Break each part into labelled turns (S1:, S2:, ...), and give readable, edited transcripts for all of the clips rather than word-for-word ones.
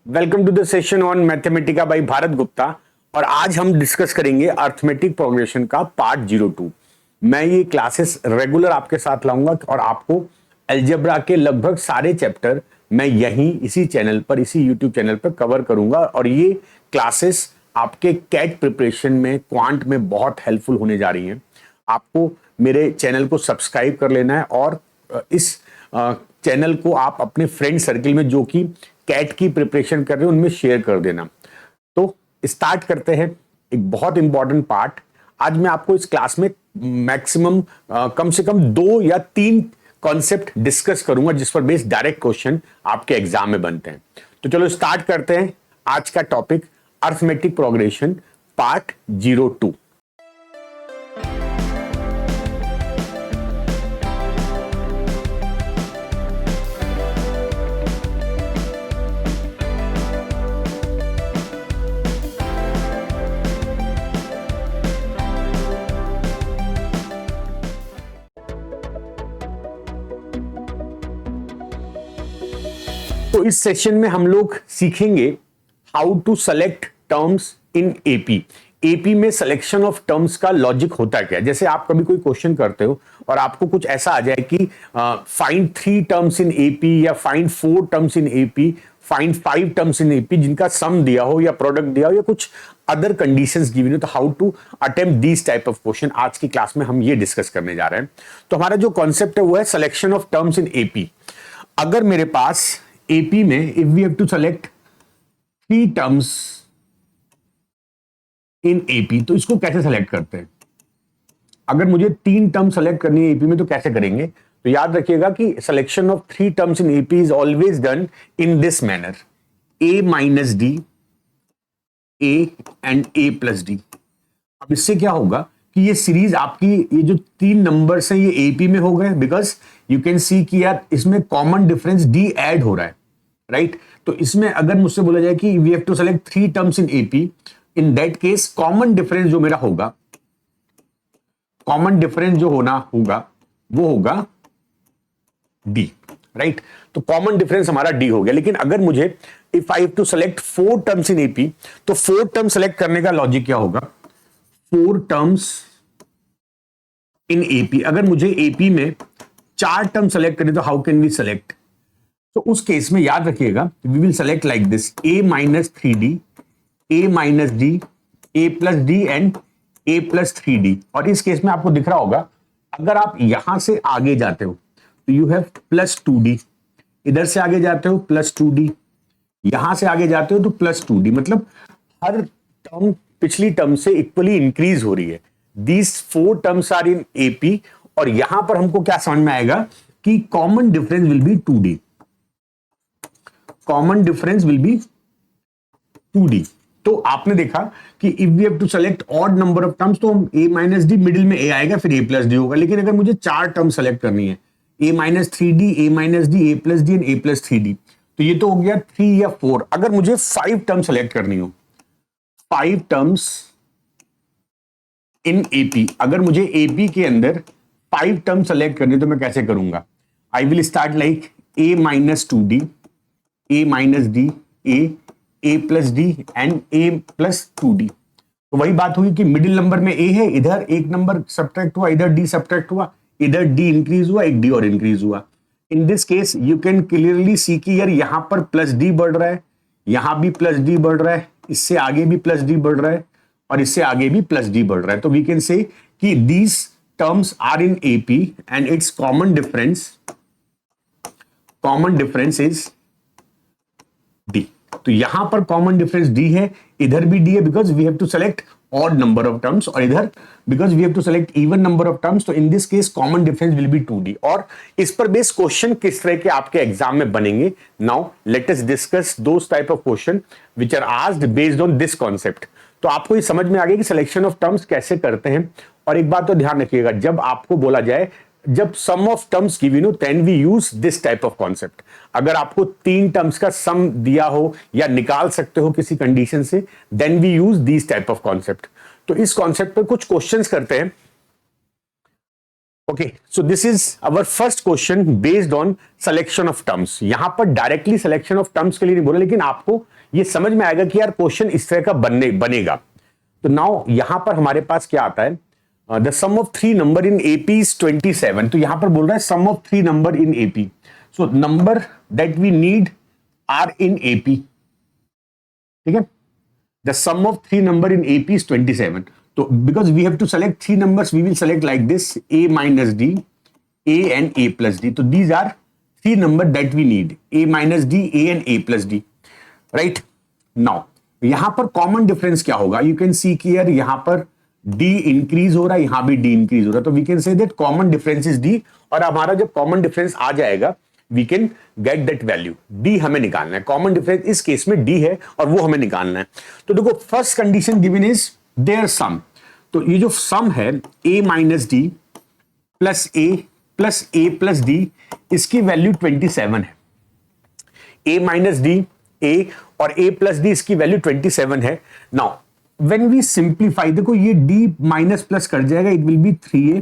S1: Welcome to the session on Mathematica by Bharat Gupta. और आज हम डिस्कस करेंगे अर्थमेटिक प्रोग्रेशन का पार्ट 02। मैं ये क्लासेस रेगुलर आपके साथ लाऊंगा और आपको अलजेब्रा के लगभग सारे चैप्टर मैं यहीं इसी चैनल पर, इसी यूट्यूब चैनल पर कवर करूंगा। और ये क्लासेस आपके कैट प्रिपरेशन में, क्वांट में बहुत हेल्पफुल होने जा रही हैं। आपको मेरे चैनल को सब्सक्राइब कर लेना है और इस चैनल को आप अपने फ्रेंड सर्कल में जो कि कैट की प्रिपरेशन कर रहे हैं उनमें शेयर कर देना। तो स्टार्ट करते हैं एक बहुत इंपॉर्टेंट पार्ट। आज मैं आपको इस क्लास में मैक्सिमम कम से कम 2 या 3 कॉन्सेप्ट डिस्कस करूंगा जिस पर बेस्ड डायरेक्ट क्वेश्चन आपके एग्जाम में बनते हैं। तो चलो स्टार्ट करते हैं आज का टॉपिक अर्थमेटिक प्रोग्रेशन पार्ट 02। तो इस सेशन में हम लोग सीखेंगे how to select terms in AP. AP में सिलेक्शन ऑफ टर्म्स का लॉजिक होता क्या है। जैसे आप कभी कोई क्वेश्चन करते हो और आपको कुछ ऐसा आ जाए कि फाइंड 3 टर्म्स इन एपी या find 4 terms in AP, find 5 terms in AP जिनका सम दिया हो या प्रोडक्ट दिया हो या कुछ अदर कंडीशंस गिवन हो। तो how to attempt this type of question आज की क्लास में हम ये डिस्कस करने जा रहे हैं। तो हमारा जो कॉन्सेप्ट है वो है selection of terms in AP. अगर मेरे पास एपी में if we have to select 3 terms in AP, तो इसको कैसे सेलेक्ट करते हैं। अगर मुझे 3 टर्म सेलेक्ट करनी है एपी में तो कैसे करेंगे। तो याद रखिएगा कि selection of 3 terms in AP is always done in this manner, a minus d, a and a plus D. अब इससे क्या होगा कि ये सीरीज आपकी, ये जो 3 नंबर्स हैं ये एपी में हो गए, बिकॉज यू कैन सी कि यार इसमें कॉमन डिफरेंस डी ऐड हो रहा है, राइट। तो इसमें अगर मुझसे बोला जाए कि we have to select 3 terms in AP, in that case common difference जो मेरा होगा, कॉमन डिफरेंस जो होना होगा वो होगा डी, राइट। तो कॉमन डिफरेंस हमारा डी हो गया। लेकिन अगर मुझे if I have to select 4 terms in AP, तो 4 टर्म सेलेक्ट करने का लॉजिक क्या होगा। 4 टर्म्स इन एपी, अगर मुझे एपी में 4 टर्म सेलेक्ट करें तो हाउ कैन वी सेलेक्ट। तो उस केस में याद रखिएगा we will select like this, a minus 3d, a minus d, a plus d and a plus 3d। और इस केस में आपको दिख रहा होगा अगर आप यहां से आगे जाते हो तो यू हैव प्लस 2d, इधर से आगे जाते हो प्लस 2d, यहां से आगे जाते हो तो प्लस 2d। मतलब हर टर्म पिछली टर्म से इक्वली इंक्रीज हो रही है। These 4 terms are in AP और यहां पर हमको क्या समझ में आएगा कि common difference will be 2d, common difference will be 2d। तो आपने देखा कि if we have to select odd number of terms तो a माइनस डी, मिडिल में a आएगा फिर a प्लस डी होगा। लेकिन अगर मुझे 4 टर्म सेलेक्ट करनी है, a minus 3d, a minus d, a plus d and a plus 3d, तो ये तो हो गया 3 या 4। अगर मुझे 5 टर्म सेलेक्ट करनी हो, 5 टर्म्स इन एपी, अगर मुझे एपी के अंदर 5 टर्म सेलेक्ट करनी तो मैं कैसे करूंगा। I will start like a minus 2d, a minus d, a plus d and a plus 2d। तो वही बात हुई कि मिडिल नंबर में a है, इधर एक नंबर सब्ट्रैक्ट हुआ, इधर d सब्ट्रैक्ट हुआ, इधर d इंक्रीज हुआ, एक d और इंक्रीज हुआ। इन this case you can clearly see कि यार यहां पर प्लस d बढ़ रहा है, यहां भी प्लस d बढ़ रहा है, इससे आगे भी प्लस d बढ़ रहा है और इससे आगे भी प्लस d बढ़ रहा है। तो वी कैन से कि these terms are in AP and its common difference is d. तो यहां पर कॉमन डिफरेंस डी है, इधर भी डी है, because we have to select odd number of terms, और इधर because we have to select even number of terms. तो in this case common difference will be 2d। और इस पर बेस्ड क्वेश्चन किस तरह के आपके एग्जाम में बनेंगे। Now let us discuss those type of question which are asked based on this concept. तो आपको ये समझ में आ गया कि सिलेक्शन ऑफ टर्म्स कैसे करते हैं। और एक बात तो ध्यान रखिएगा, जब आपको बोला जाए, जब सम ऑफ टर्म्स गिवन हो then we use this type of concept. अगर आपको 3 टर्म्स का सम दिया हो या निकाल सकते हो किसी कंडीशन से, then we use this type of concept. तो इस कॉन्सेप्ट पर कुछ क्वेश्चंस करते हैं। Okay, so this is our first question based on selection of terms. यहां पर डायरेक्टली सिलेक्शन ऑफ टर्म्स के लिए नहीं बोला, लेकिन आपको ये समझ में आएगा कि यार क्वेश्चन इस तरह का बनेगा। तो नाउ यहां पर हमारे पास क्या आता है, the sum of three number in AP is 27। तो यहां पर बोल रहा है sum of three number in AP, so number that we need are in AP, ठीक है। The sum of three number in AP is 27। तो because we have to select three numbers, we will select like this: a minus d, a and a plus d. So these are three numbers that we need: a minus d, a and a plus d. Right? Now यहां पर common difference क्या होगा? You can see कि यार यहां पर d increase हो रहा है, यहां भी d इंक्रीज हो रहा है, तो we can say that common difference is d। और हमारा जब कॉमन डिफरेंस आ जाएगा we can get that value. d हमें निकालना है, कॉमन डिफरेंस इस केस में d है और वो हमें निकालना है। तो देखो first condition given is their sum. तो ये जो सम है a minus d plus a plus d, इसकी वैल्यू 27 है। a माइनस डी a और a प्लस डी, इसकी वैल्यू 27 है। नाउ व्हेन वी सिंप्लीफाई, देखो ये d माइनस प्लस कर जाएगा, it will B 3a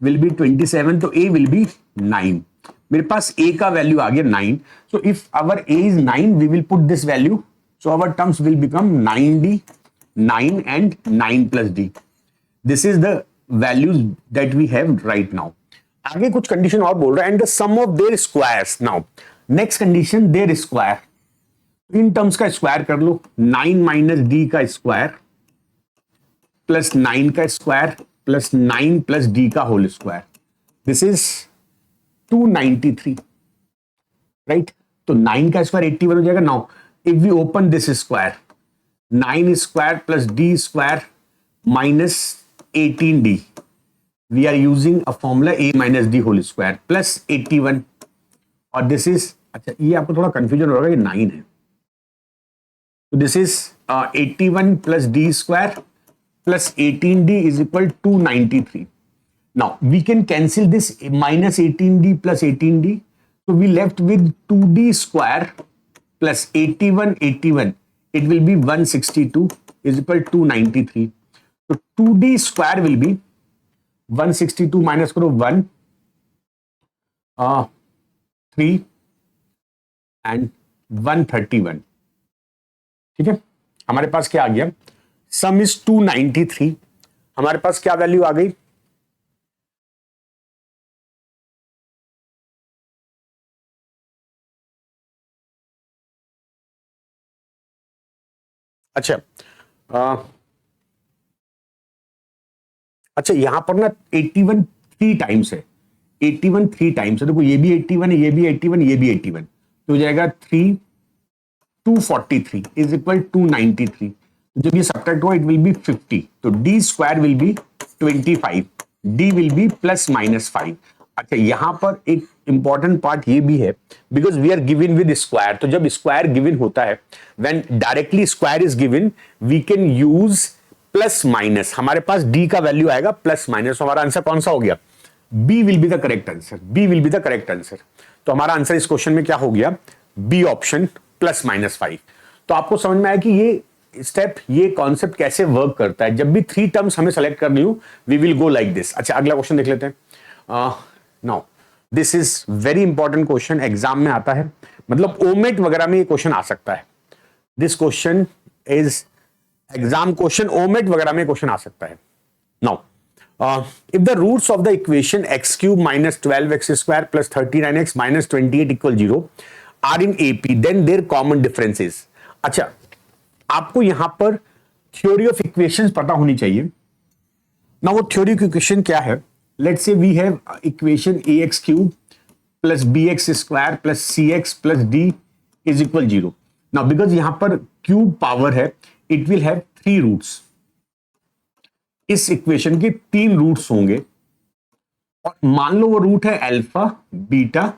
S1: will be 27, तो a विल बी 9। मेरे पास a का वैल्यू आ गया 9। So if our a is 9 we will put this value, so our terms will become 9d, 9 and 9 plus d. This is the values that we have right now. आगे कुछ condition और बोल रहा है, and the sum of their squares. Now next condition, their square. इन terms का square कर लो, 9 माइनस डी का स्क्वायर प्लस 9 का स्क्वायर प्लस 9 प्लस डी का whole square, this is 293, right. तो 9 का स्क्वायर 81 हो जाएगा। Now if we open this square, 9 square plus d square minus 18d, we are using a formula a minus d whole square plus 81, और this is, अच्छा ये आपको थोड़ा confusion होगा, ये 9 है, तो this is 81 plus d square plus 18d is equal 293। Now we can cancel this minus 18d plus 18d, तो we left with 2d square plus 81, it will be 162 is equal to 293. So 2d square will be 162 minus करो 1, 3 and 131, ठीक है। हमारे पास क्या आ गया, सम is 293, हमारे पास क्या value आ गई, अच्छा अच्छा यहां पर ना 81 3 टाइम्स है, 81 3 टाइम्स है। देखो ये भी 81 है, ये भी 81, ये भी 81, तो हो जाएगा 3 243 इज इक्वल 293। जब ये सब्ट्रैक्ट हुआ इट विल बी 50, तो D square will B 25, D will B plus minus 5। अच्छा यहां पर एक इंपॉर्टेंट पार्ट ये भी है, because we are given with square, तो जब स्क्वायर गिवन होता है, when directly square is given we can use plus minus. हमारे पास डी का वैल्यू आएगा प्लस माइनस, हमारा आंसर कौन सा हो गया, b will be the correct answer, b will be the correct answer. तो हमारा आंसर इस क्वेश्चन में क्या हो गया, बी ऑप्शन प्लस माइनस 5। तो आपको समझ में आया कि ये स्टेप, ये कॉन्सेप्ट कैसे वर्क करता है। जब भी 3 टर्म्स हमें सेलेक्ट करनी हो we will go like this. अच्छा अगला क्वेश्चन देख लेते हैं। Now this is very important question, exam में आता है, मतलब ओमेट वगैरह में ये क्वेश्चन आ सकता है। This question is exam question, ओमेट वगैरह में क्वेश्चन आ सकता है। Now if the roots of the equation x cube minus 12x square plus 39x minus 28 equal 0 are in AP, then their common difference is. अच्छा आपको यहां पर थ्योरी ऑफ इक्वेशंस पता होनी चाहिए ना। वो थ्योरी ऑफ इक्वेशन क्या है, let's say we have equation ax cube plus bx square plus cx plus d is equal 0। Now because यहां पर क्यूब पावर है, इट विल हैव 3 रूट्स, इस इक्वेशन के 3 रूट्स होंगे, और मान लो वो रूट है अल्फा बीटा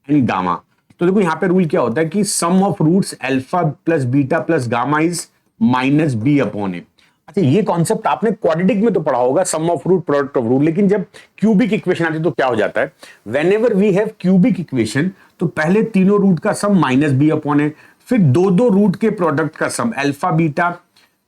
S1: एंड गामा। तो देखो यहां पे रूल क्या होता है कि sum of roots alpha plus beta plus gamma is minus b upon a. अच्छा ये कॉन्सेप्ट आपने क्वाड्रेटिक में तो पढ़ा होगा, sum of root product of root, लेकिन जब क्यूबिक इक्वेशन आती है तो क्या हो जाता है, whenever we have cubic equation तो पहले तीनों रूट का sum minus b upon a, फिर 2 रूट के प्रोडक्ट का sum alpha beta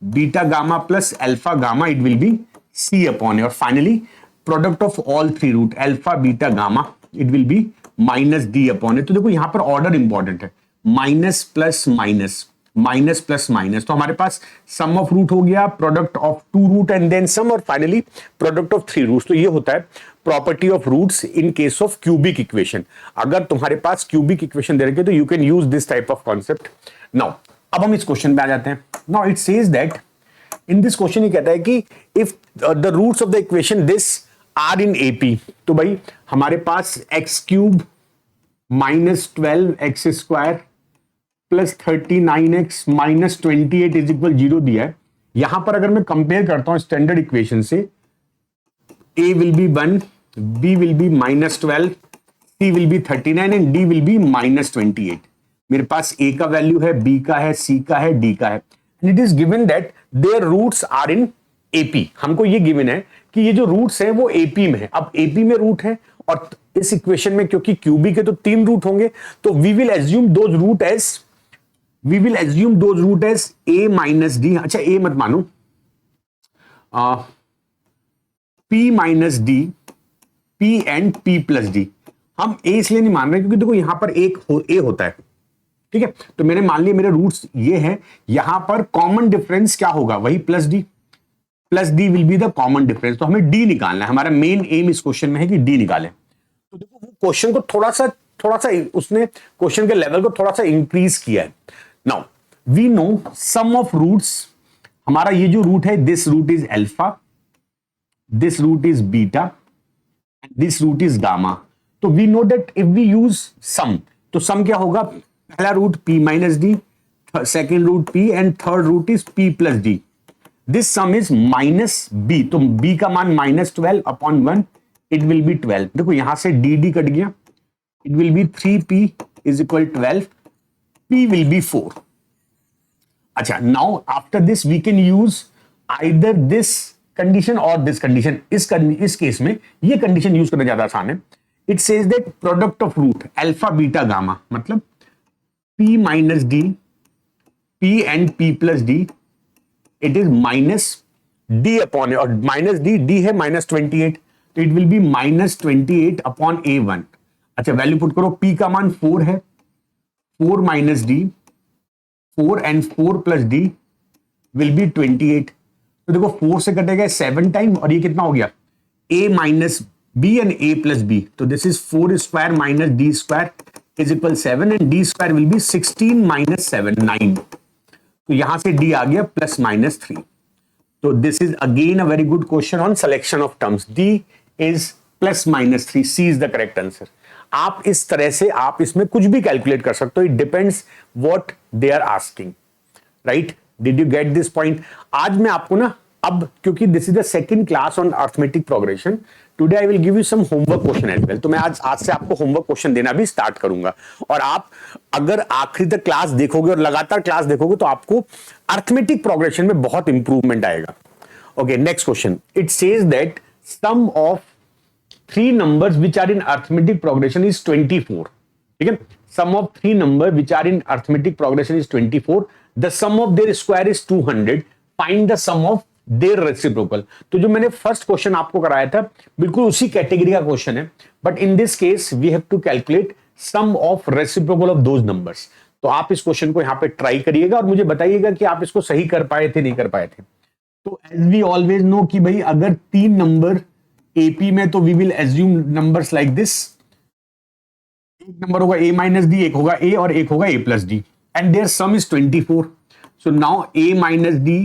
S1: beta gamma plus alpha gamma, it will be c upon a, और finally product of all three root alpha beta gamma, it will be minus d upon a. तो देखो यहां पर order important है, minus plus minus, minus plus minus, तो हमारे पास sum of root हो गया, product of two root and then sum, और finally product of three roots. तो ये होता है property of roots in case of cubic equation. अगर तुम्हारे पास क्यूबिक इक्वेशन दे रखे तो you can use this type of concept. Now अब हम इस क्वेश्चन पे आ जाते हैं। Now it says that in this question ये कहता है कि if the roots of the equation this are in AP, तो भाई हमारे पास x cube minus 12x square plus 39x minus 28 is equal 0 दिया है। यहां पर अगर मैं कंपेयर करता हूं स्टैंडर्ड इक्वेशन से, a will B 1, b will be minus 12, c will be 39 and d will be minus 28। मेरे पास a का वैल्यू है, b का है, c का है, d का है, and it is given that their roots are in AP। हमको ये गिवन है कि ये जो रूट्स हैं वो AP में है। अब AP में रूट है और इस इक्वेशन में क्योंकि क्यूबिक है तो 3 रूट होंगे, तो we will assume those root as a minus d. अच्छा a मत मानो, p minus d, p and p plus d. हम a इसलिए नहीं मान रहे क्योंकि देखो यहां पर एक a होता है, ठीक है। तो मैंने मान लिया मेरे रूट्स ये हैं, यहां पर कॉमन डिफरेंस क्या होगा, वही plus d will be the common difference. तो हमें डी निकालना है, हमारा मेन एम इस क्वेश्चन में है कि डी निकालें। तो देखो वो क्वेश्चन को थोड़ा सा उसने क्वेश्चन के लेवल को थोड़ा सा इंक्रीज किया है। Now we know sum of roots, हमारा ये जो रूट है this root is alpha, this root is beta and this root is gamma. तो we know that if we use sum, तो सम क्या होगा, पहला root p minus d, second root p and third root is p plus d. This sum is minus b, तो b का मान minus 12 upon 1, it will B 12। देखो यहां से dd कट गया, it will be 3p is equal 12, p will be 4। अच्छा now after this we can use either this condition और this condition. इस केस में ये कंडीशन यूज करना ज्यादा आसान है। It says that product of root alpha beta gamma, मतलब p minus d, p and p plus d, it is minus d upon a, और माइनस डी है माइनस 28, तो it will be minus 28 upon a1। अच्छा value put करो, p का मान 4 है, 4 minus D, 4 and 4 plus d will B 28। तो देखो 4 से कटेगा 7 टाइम, और ये कितना हो गया, a minus b and a plus b. तो this is 4 square minus d square is equal 7 and d square will be 16 minus 7, 9। तो यहां से d आ गया प्लस माइनस 3। तो this is again a very good question on selection of terms. d is plus minus 3, c is the correct answer. आप इस तरह से आप इसमें कुछ भी कैलकुलेट कर सकते हो, it depends what they are asking, right. Did you get this point? आज मैं आपको ना, अब क्योंकि this is the second class on arithmetic progression, today I will give you some homework question as well. तो मैं आज से आपको होमवर्क क्वेश्चन देना भी स्टार्ट करूंगा, और आप अगर आखिरी तक क्लास देखोगे और लगातार क्लास देखोगे तो आपको अर्थमेटिक प्रोग्रेशन में बहुत इंप्रूवमेंट आएगा। Okay, next question, it says that sum of 3 numbers which are in arithmetic progression is 24. ठीक है, sum of 3 numbers which are in arithmetic progression is 24. The sum of their square is 200. Find the sum of their reciprocal. तो जो मैंने first question आपको कराया था बिल्कुल उसी कैटेगरी का क्वेश्चन है, but in this case we have to calculate sum of reciprocal of those numbers. तो आप इस क्वेश्चन को यहां पे ट्राई करिएगा और मुझे बताइएगा कि आप इसको सही कर पाए थे, नहीं कर पाए थे। तो एज वी ऑलवेज नो कि भाई अगर 3 नंबर AP में, तो we will assume numbers like this. एक नंबर होगा a माइनस डी, एक होगा a और एक होगा a plus d, and their sum is 24। So now a minus d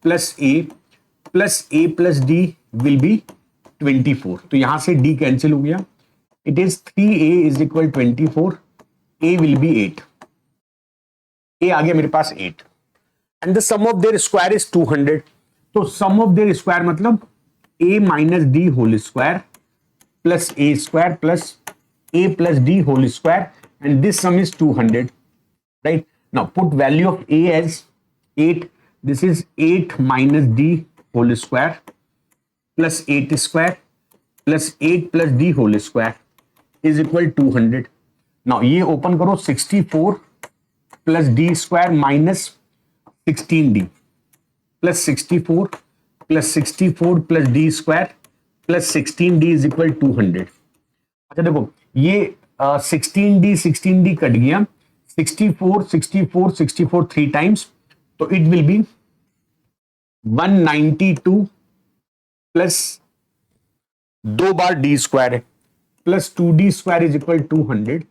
S1: plus a plus d will be 24। तो यहां से d कैंसिल हो गया, it is 3a is equal 24, a will be 8, a आ गया मेरे पास 8, and the sum of their square is 200। तो सम ऑफ देयर स्क्वायर मतलब a minus d whole square plus a square plus a plus d whole square, and this sum is 200, right. Now put value of a as 8, this is 8 minus d whole square plus 8 square plus 8 plus d whole square is equal 200। Now ये open करो, 64 plus d square minus 16d plus 64 plus 64 plus d square plus 16d is equal 200। अच्छा देखो ये 16d cut गया, 64 64 64 three times, तो it will be 192 plus 2 बार d square है, plus 2d square is equal 200।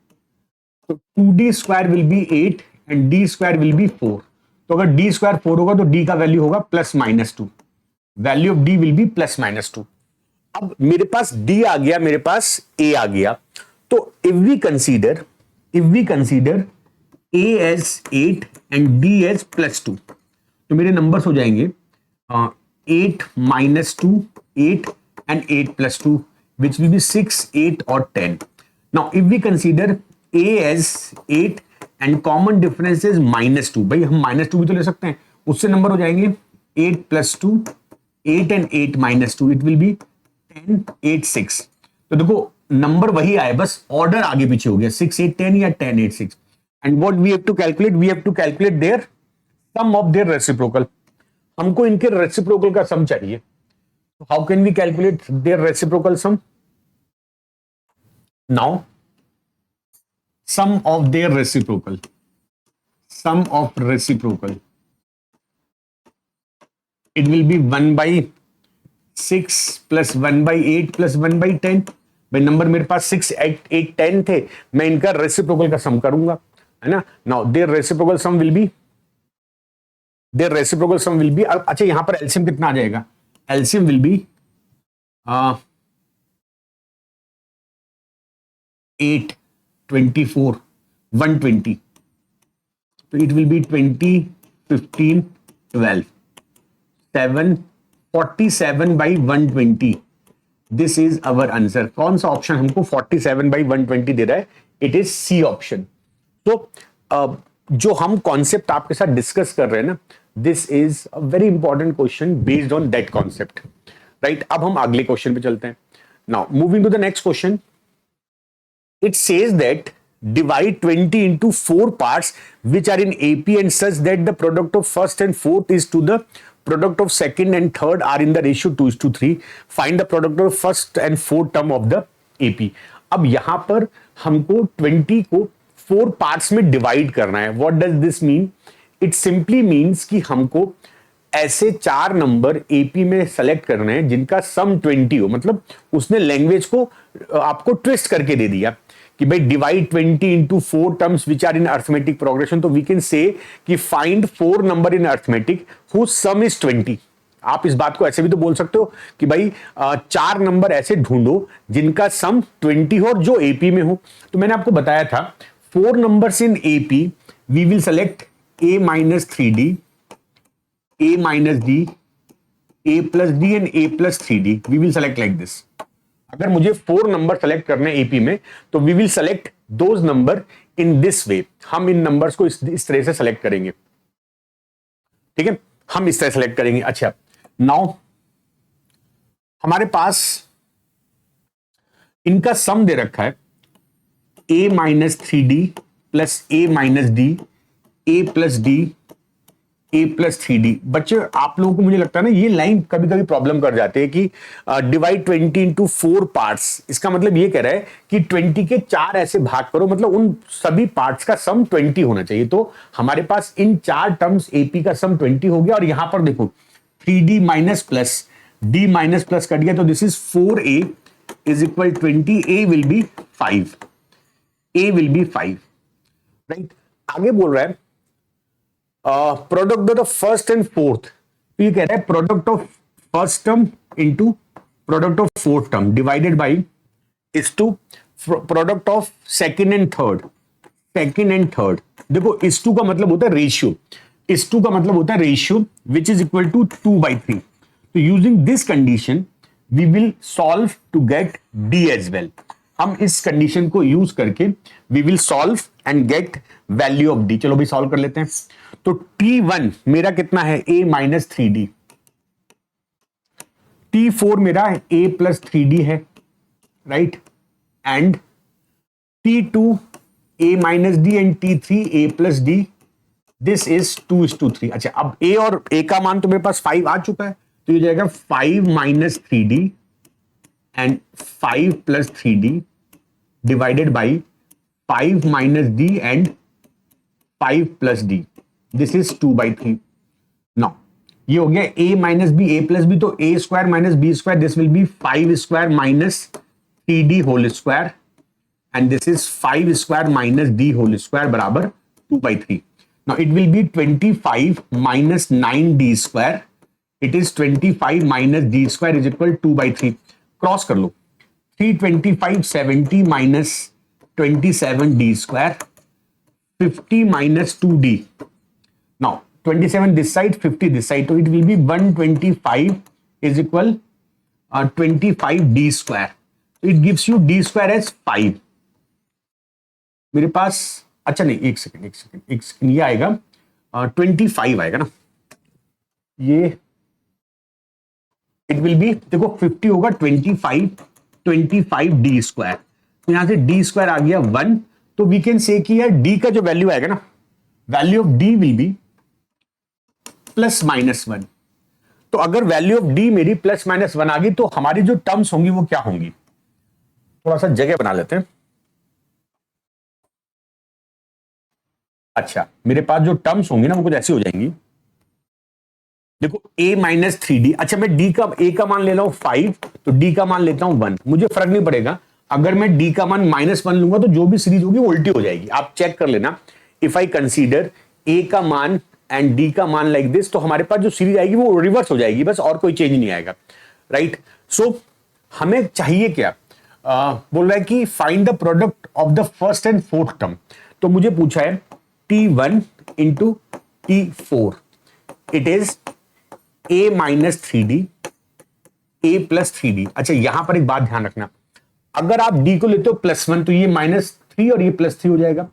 S1: तो 2d square will be 8 and d square will be 4। तो अगर d स्क्वायर 4 होगा तो d का वैल्यू होगा +-2, value of d will be +-2। अब मेरे पास d आ गया, मेरे पास a आ गया, तो if we consider a as 8 and d as +2, तो मेरे नंबर्स हो जाएंगे 8 -2, 8 and 8 + 2, which will be 6, 8 और 10. Now, if we consider a as 8 and common difference is -2, भाई हम -2 भी तो ले सकते हैं, उससे नंबर हो जाएंगे 8 + 2, 8 and 8 -2, it will be 10, 8, 6. तो देखो नंबर वही आए, बस ऑर्डर आगे पीछे हो गया, 6, 8, 10 या 10, 8, 6. And what we have to calculate? We have to calculate their sum of their reciprocal. हमको इनके रेसिप्रोकल का सम चाहिए. How can we calculate their reciprocal sum? Now, sum of their reciprocal. Sum of reciprocal. It will be 1/6 plus 1/8 plus 1/10. भाई number मेरे पास 6, 8, 10 थे, मैं इनका reciprocal का सम करूंगा, है ना. Now their reciprocal sum will be, अच्छा यहां पर एलसीएम कितना आ जाएगा? LCM will be 8, 24, 120. तो it will be 20, 15, 12, 7, 47/120. This is our answer. कौन सा ऑप्शन हमको 47/120 दे रहा है? It is c option. तो जो हम कॉन्सेप्ट आपके साथ डिस्कस कर रहे हैं ना, this is a very important question based on that concept, right. अब हम अगले क्वेश्चन पे चलते हैं. Now moving to the next question. It says that divide 20 into 4 parts which are in AP and such that the product of first and fourth is to the product of second and third are in the ratio 2:3. Find the product of first and fourth term of the AP. अब यहां पर हमको 20 को 4 parts में divide करना है. What does this mean? It simply means कि हमको ऐसे 4 नंबर एपी में सेलेक्ट करने हैं जिनका सम 20 हो. मतलब उसने लैंग्वेज को आपको ट्विस्ट करके दे दिया कि भाई divide 20 into 4 terms which are in arithmetic progression. तो वी कैन से कि find 4 number in arithmetic whose sum is 20. आप इस बात को ऐसे भी तो बोल सकते हो कि भाई 4 नंबर ऐसे ढूंढो जिनका सम 20 हो और जो एपी में हो. तो मैंने आपको बताया था 4 numbers in AP we will select a minus 3d, a minus d, a plus d and a plus 3d. We will select like this. अगर मुझे 4 नंबर सेलेक्ट करने एपी में तो we will select those number in this way. हम इन numbers को इस तरह से सेलेक्ट करेंगे, ठीक है. हम इस तरह सेलेक्ट करेंगे. अच्छा नाउ हमारे पास इनका सम दे रखा है a minus 3d plus a minus d, a plus d, a plus 3d. बच्चे आप लोगों को मुझे लगता है ना ये लाइन कभी कभी प्रॉब्लम कर जाते हैं कि डिवाइड 20 into 4 पार्ट्स. इसका मतलब ये कह रहा है कि 20 के 4 ऐसे भाग करो, मतलब उन सभी पार्ट्स का सम 20 होना चाहिए. तो हमारे पास इन 4 टर्म्स एपी का सम 20 हो गया. और यहां पर देखो 3d minus plus d minus plus cut गया, तो this is 4a is equal 20. a will be 5, a will be 5, right. आगे बोल रहा है product of the first and fourth. तो ये कह रहा है product of first term into product of fourth term divided by is to product of second and third. Second and third देखो इस टू का मतलब होता है रेशियो, इस टू का मतलब होता है ratio which is equal to 2/3. तो using this condition we will solve to get d as well. हम इस कंडीशन को यूज करके we will solve and get value of d. चलो भी सॉल्व कर लेते हैं. तो T1 मेरा कितना है? a minus 3d. T4 मेरा a प्लस 3d है, right. And T2 a minus d and T3 a plus d. This is 2:3. अच्छा अब a और a का मान तो मेरे पास 5 आ चुका है, तो ये जाएगा 5 minus 3d and 5 plus 3d divided by 5 minus d and 5 plus d. This is 2 by 3. Now ये हो गया a minus b, a plus b, तो a square minus b square, this will be 5 square minus 3d whole square, and this is 5 square minus d whole square बराबर 2 by 3. Now it will be 25 minus 9d square. It is 25 minus d square is equal 2 by 3. Cross कर लो, 325 70 minus 27d square, 50 minus 2d. Now 27 this side, 50 this side, so it will be 125 is equal 25d square. So it gives you d square as 5. मेरे पास अच्छा नहीं, एक second ये आएगा 25 आएगा ना, ये इट विल बी, देखो 50 होगा 25 डी स्क्वायर, तो यहां से डी स्क्वायर आ गया 1, तो वी कैन से कि यार डी का जो वैल्यू आएगा ना, value of D will B plus minus 1. तो अगर वैल्यू ऑफ डी मेरी प्लस माइनस 1 आ गई, तो हमारी जो टर्म्स होंगी वो क्या होंगी, थोड़ा सा जगह बना लेते हैं. अच्छा, मेरे पास जो टर्म्स होंगी ना वो कुछ ऐसी हो जाएंगी. देखो a माइनस 3d, अच्छा मैं d का a का मान ले रहा हूं 5, तो d का मान लेता हूं 1, मुझे फर्क नहीं पड़ेगा. अगर मैं d का मान -1 लूंगा तो जो भी सीरीज होगी वो उल्टी हो जाएगी, आप चेक कर लेना. इफ आई कंसीडर a का मान एंड d का मान लाइक दिस, तो हमारे पास जो सीरीज आएगी वो रिवर्स हो जाएगी, बस और कोई चेंज नहीं आएगा. राइट, सो हमें चाहिए क्या, बोल रहा है कि find the product of the first and fourth term. तो मुझे पूछा है t1 into t4, it is a minus 3d a plus 3d. अच्छा यहां पर एक बात ध्यान रखना, अगर आप d को लेते हो +1 तो ये -3 और ये +3 हो जाएगा.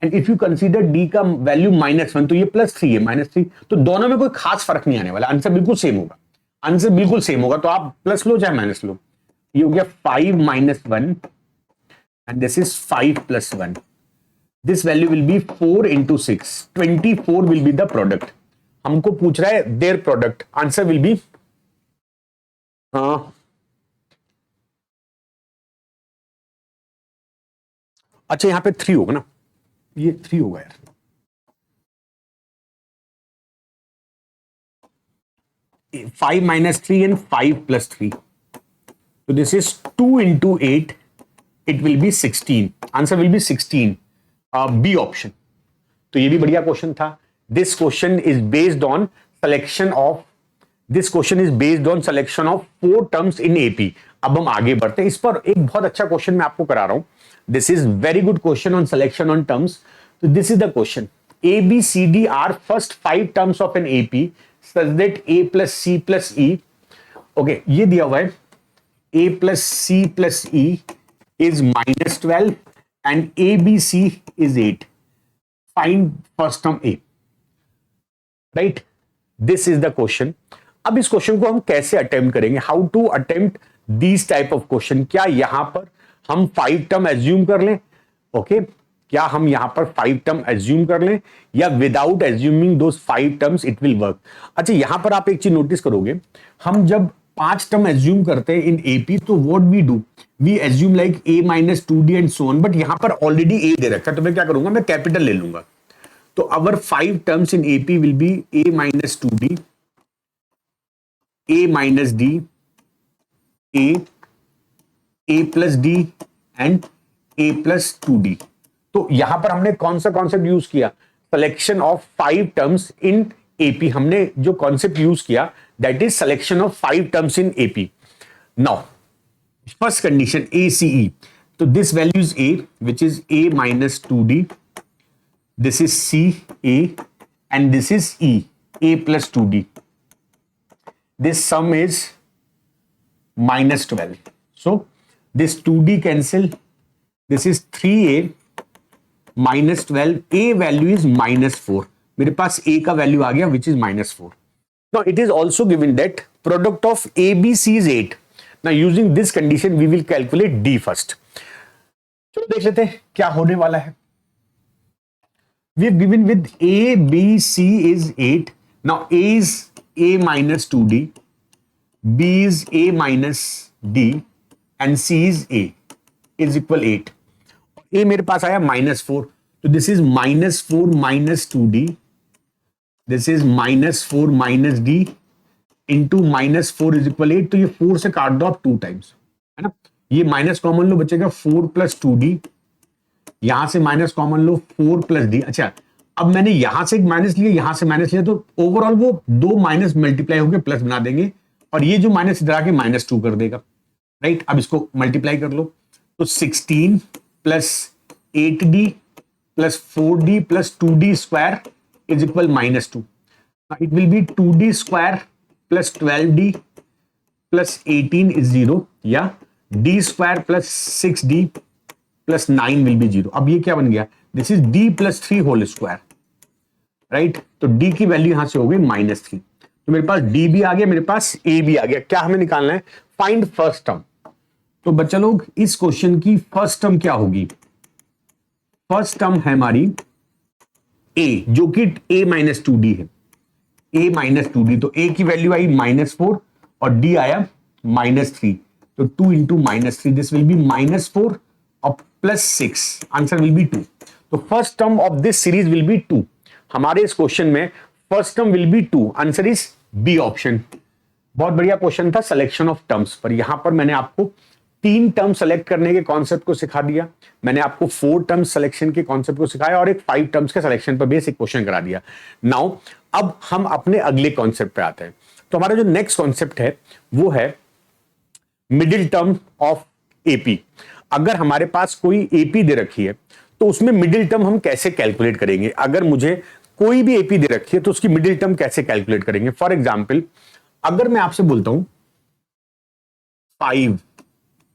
S1: And if you consider d का वैल्यू -1 तो ये +3 है, -3, तो दोनों में कोई खास फर्क नहीं आने वाला, आंसर बिल्कुल सेम होगा, आंसर बिल्कुल सेम होगा. तो आप प्लस लो चाहे माइनस लो, ये हो गया 5 - 1 and this is 5 + 1. This value will be 4 × 6, 24 will be the product. हमको पूछ रहा है their product, answer will be अच्छा यहां पे 3 होगा ना, ये 3 होगा यार. फाइव माइनस 3 एंड 5 + 3, तो this is 2 × 8, it will be 16. Answer will be 16, b option. तो ये भी बढ़िया क्वेश्चन था. This question is based on selection of 4 terms in AP. अब हम आगे बढ़ते हैं. इस पर एक बहुत अच्छा क्वेश्चन मैं आपको करा रहा हूं. This is very good question on selection on terms. So this is the question. A, B, C, D are first 5 terms of an AP such that A plus C plus E. Okay, ये दिया हुआ है. A plus C plus E is -12 and A, B, C is 8. Find first term A. Right, this is the question. अब इस question को हम कैसे attempt करेंगे, how to attempt this type of question. क्या यहां पर हम 5 टर्म एज्यूम कर लें, ओके क्या हम यहां पर 5 टर्म एज्यूम कर लें, या without assuming those 5 terms it will work. अच्छा यहां पर आप एक चीज नोटिस करोगे, हम जब 5 टर्म एज्यूम करते हैं इन एपी, तो what we do, we assume like a - 2d and so on, but यहां पर ऑलरेडी a दे रखा है, तो मैं क्या करूंगा, मैं कैपिटल ले लूंगा. तो our 5 terms in AP will be a - 2d, a - d, a plus d and a plus 2d. तो यहां पर हमने कौन सा कॉन्सेप्ट यूज किया, selection of 5 terms in AP. हमने जो कॉन्सेप्ट यूज किया that is selection of 5 terms in AP. Now first condition ACE, तो this value is a which is a - 2d, this is C, A, and this is E, A plus 2D. This sum is -12. So this 2D cancel. This is 3A -12. A value is -4. मेरे पास A का value आ गया which is -4. Now it is also given that product of ABC is 8. Now using this condition we will calculate D first. चलो देख लेते हैं क्या होने वाला है. We have given with A, B, C is 8. Now A is A - 2D, B is A - D, and C is A is equal 8। A मेरे पास आया -4, तो this is -4 minus 2d, this is -4 minus d into -4 is equal 8। तो ये 4 से काट दो आप 2 टाइम्स, है ना। ये माइनस कॉमन लो, बचेगा 4 + 2d, यहां से माइनस कॉमन लो 4 + d। अच्छा, अब मैंने यहां से एक माइनस लिया, यहां से माइनस लिया, तो ओवरऑल वो दो माइनस मल्टीप्लाई होकर प्लस बना देंगे, और ये जो माइनस इधर आके -2 कर देगा, राइट। अब इसको मल्टीप्लाई कर लो, तो 16 + 8d + 4d + 2d square is equal -2। It will be 2d square + 12d + 18 is 0, या d square + 6d + 9 will be 0। अब ये क्या बन गया, this is d + 3 whole square, right. तो d की वैल्यू यहां से हो गई -3। तो मेरे पास d भी आ गया, मेरे पास a भी आ गया। क्या हमें निकालना है, फाइंड फर्स्ट टर्म। तो बच्चा लोग, इस क्वेश्चन की फर्स्ट टर्म क्या होगी, फर्स्ट टर्म है हमारी a, जो कि a - 2d है, a - 2d। तो a की वैल्यू आई -4 और d आया -3, तो 2 इंटू -3, दिस विल बी -4 और +6, आंसर विल बी 2। तो first term of this series will be 2। हमारे इस क्वेश्चन में first term will be 2, answer is B option. बहुत बढ़िया क्वेश्चन था सिलेक्शन ऑफ टर्म्स पर। यहां पर मैंने आपको 3 टर्म सेलेक्ट करने के कॉन्सेप्ट को सिखा दिया, मैंने आपको 4 टर्म्स सिलेक्शन के कॉन्सेप्ट को सिखाया, और एक 5 टर्म्स के सिलेक्शन पर बेसिक क्वेश्चन करा दिया। नाउ अब हम अपने अगले कॉन्सेप्ट पे आते हैं। तो हमारा जो नेक्स्ट कॉन्सेप्ट है वो है मिडिल टर्म ऑफ एपी। अगर हमारे पास कोई एपी दे रखी है तो उसमें मिडिल टर्म हम कैसे कैलकुलेट करेंगे। अगर मुझे कोई भी एपी दे रखी है तो उसकी मिडिल टर्म कैसे कैलकुलेट करेंगे। फॉर एग्जाम्पल, अगर मैं आपसे बोलता हूं 5,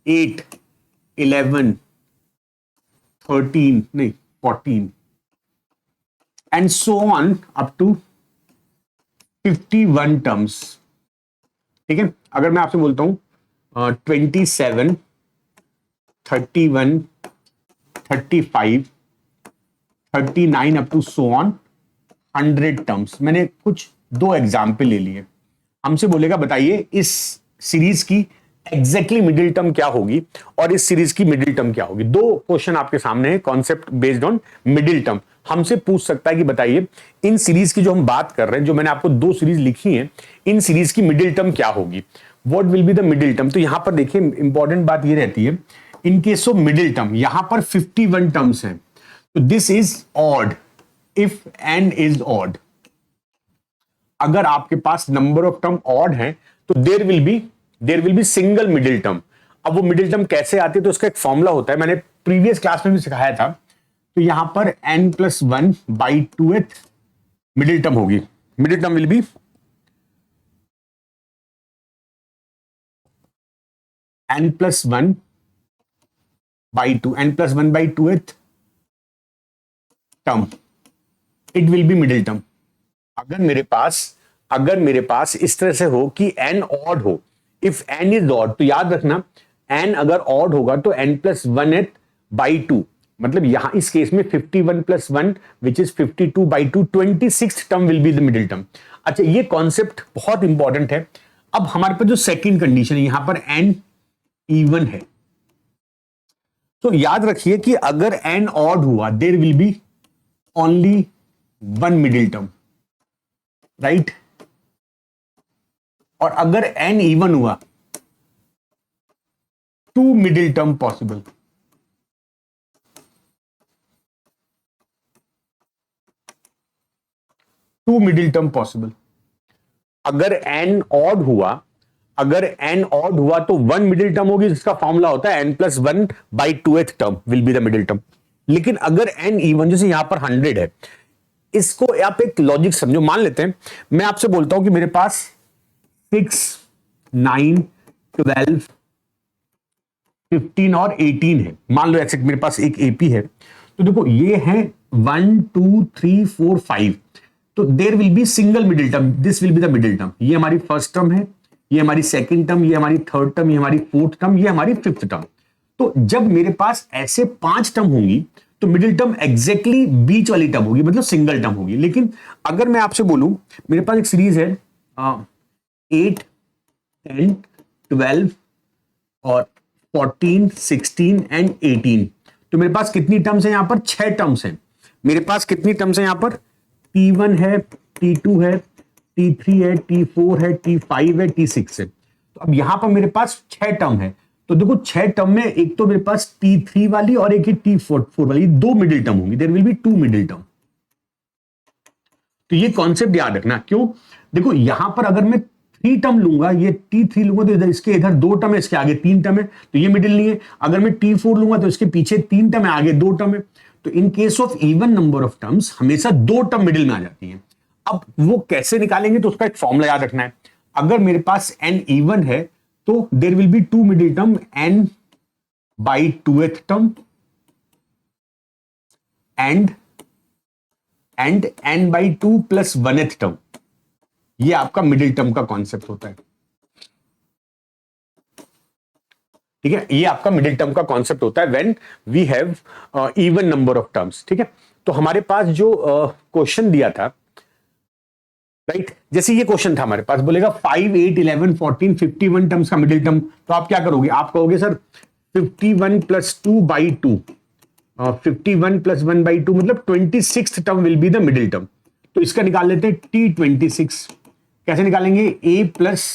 S1: 8, 11, 13 नहीं 14 and so on up to 51 terms, ठीक है। अगर मैं आपसे बोलता हूं 27, 31, 35, 39 up to so on 100 terms, मैंने कुछ 2 एग्जाम्पल ले लिए। हमसे बोलेगा बताइए इस सीरीज की एग्जैक्टली मिडिल टर्म क्या होगी और इस सीरीज की मिडिल टर्म क्या होगी। 2 क्वेश्चन आपके सामने है, concept based on middle term. हमसे पूछ सकता है कि बताइए इन सीरीज की जो हम बात कर रहे हैं, जो मैंने आपको 2 सीरीज लिखी हैं, इन सीरीज की मिडिल टर्म क्या होगी, what will be the middle term. तो यहां पर देखिए इंपॉर्टेंट बात ये रहती है, in case of middle term यहां पर 51 टर्म्स हैं, तो this is odd if n is odd. अगर आपके पास नंबर ऑफ टर्म ऑड है तो there will be single middle term. अब वो मिडिल टर्म कैसे आती है, तो उसका एक फॉर्मूला होता है, मैंने प्रीवियस क्लास में भी सिखाया था। तो यहां पर n+1/2th मिडिल टर्म होगी। Middle term will B n+1/2th term, it will B middle term. अगर मेरे पास इस तरह से हो कि n ऑड हो, इफ n इज ऑड, तो याद रखना n अगर ऑड होगा तो n+1/2, मतलब यहां इस केस में 51 + 1 which is 52/2, 26 term will be the middle term. अच्छा, ये कॉन्सेप्ट बहुत इंपॉर्टेंट है। अब हमारे पास जो सेकंड कंडीशन है, यहां पर n इवन है, तो याद रखिए कि अगर n ऑड हुआ there will be only 1 middle term, right. और अगर n इवन हुआ 2 middle term possible. Middle term possible. अगर n ऑड हुआ तो 1 मिडिल टर्म होगी, जिसका फॉर्मूला होता है n+1/2th term will be the middle term. लेकिन अगर n इवन, जैसे यहां पर 100 है, इसको आप एक लॉजिक समझो। मान लेते हैं मैं आपसे बोलता हूं कि मेरे पास 6, 9, 12, 15 और 18 है। मान लो ऐसे मेरे पास एक एपी है, तो देखो ये है 1, 2, 3, 4, 5, तो there will be single middle term, this will be the middle term. ये हमारी फर्स्ट टर्म है, ये हमारी सेकंड टर्म, ये हमारी थर्ड टर्म, ये हमारी फोर्थ टर्म, ये हमारी फिफ्थ टर्म। तो जब मेरे पास ऐसे 5 टर्म होंगी तो मिडिल टर्म एग्जैक्टली बीच वाली टर्म होगी, मतलब सिंगल टर्म होगी। लेकिन अगर मैं आपसे बोलूं मेरे पास एक सीरीज है 8, 10, 12 और 14, 16 एंड 18। तो मेरे पास कितनी टर्म्स है यहां पर? 6 टर्म्स हैं। मेरे पास कितनी टर्म्स है यहां पर? T1 है, T2 है, T3 है, T4 है, T5 है, T6 है। तो अब यहां पर मेरे पास 6 टर्म है। तो देखो 6 टर्म में एक तो मेरे पास T3 वाली और एक ही T4 वाली, 2 मिडिल टर्म होंगी। There will be 2 middle term. तो ये कॉन्सेप्ट याद रखना। क्यों? देखो यहां पर अगर मैं 3 टर्म लूंगा, ये T3 लूंगा तो इधर इसके इधर 2 टर्म है, इसके आगे 3 टर्म है, तो ये मिडिल नहीं है। अगर मैं T4 लूंगा तो इसके पीछे 3 टर्म है, आगे 2 टर्म है। तो इन case of even number of terms हमेशा 2 टर्म मिडिल में आ जाती है। अब वो कैसे निकालेंगे? तो उसका एक फॉर्मूला याद रखना है। अगर मेरे पास n इवन है तो there will be 2 middle term, n by 2th term and n by 2 plus 1th term. ये आपका मिडिल टर्म का कॉन्सेप्ट होता है। ठीक है, ये आपका मिडिल टर्म का कॉन्सेप्ट होता है when we have even number of terms. ठीक है, तो हमारे पास जो क्वेश्चन दिया था, राइट, जैसे ये क्वेश्चन था हमारे पास, बोलेगा 5, 8, 11, 14, 51 टर्म्स का मिडिल टर्म। तो आप क्या करोगे? आप कहोगे sir 51 plus 2 by 2, 51 plus 1 by 2 मतलब 26th term will be the middle term. तो इसका निकाल लेते हैं T26। कैसे निकालेंगे? A plus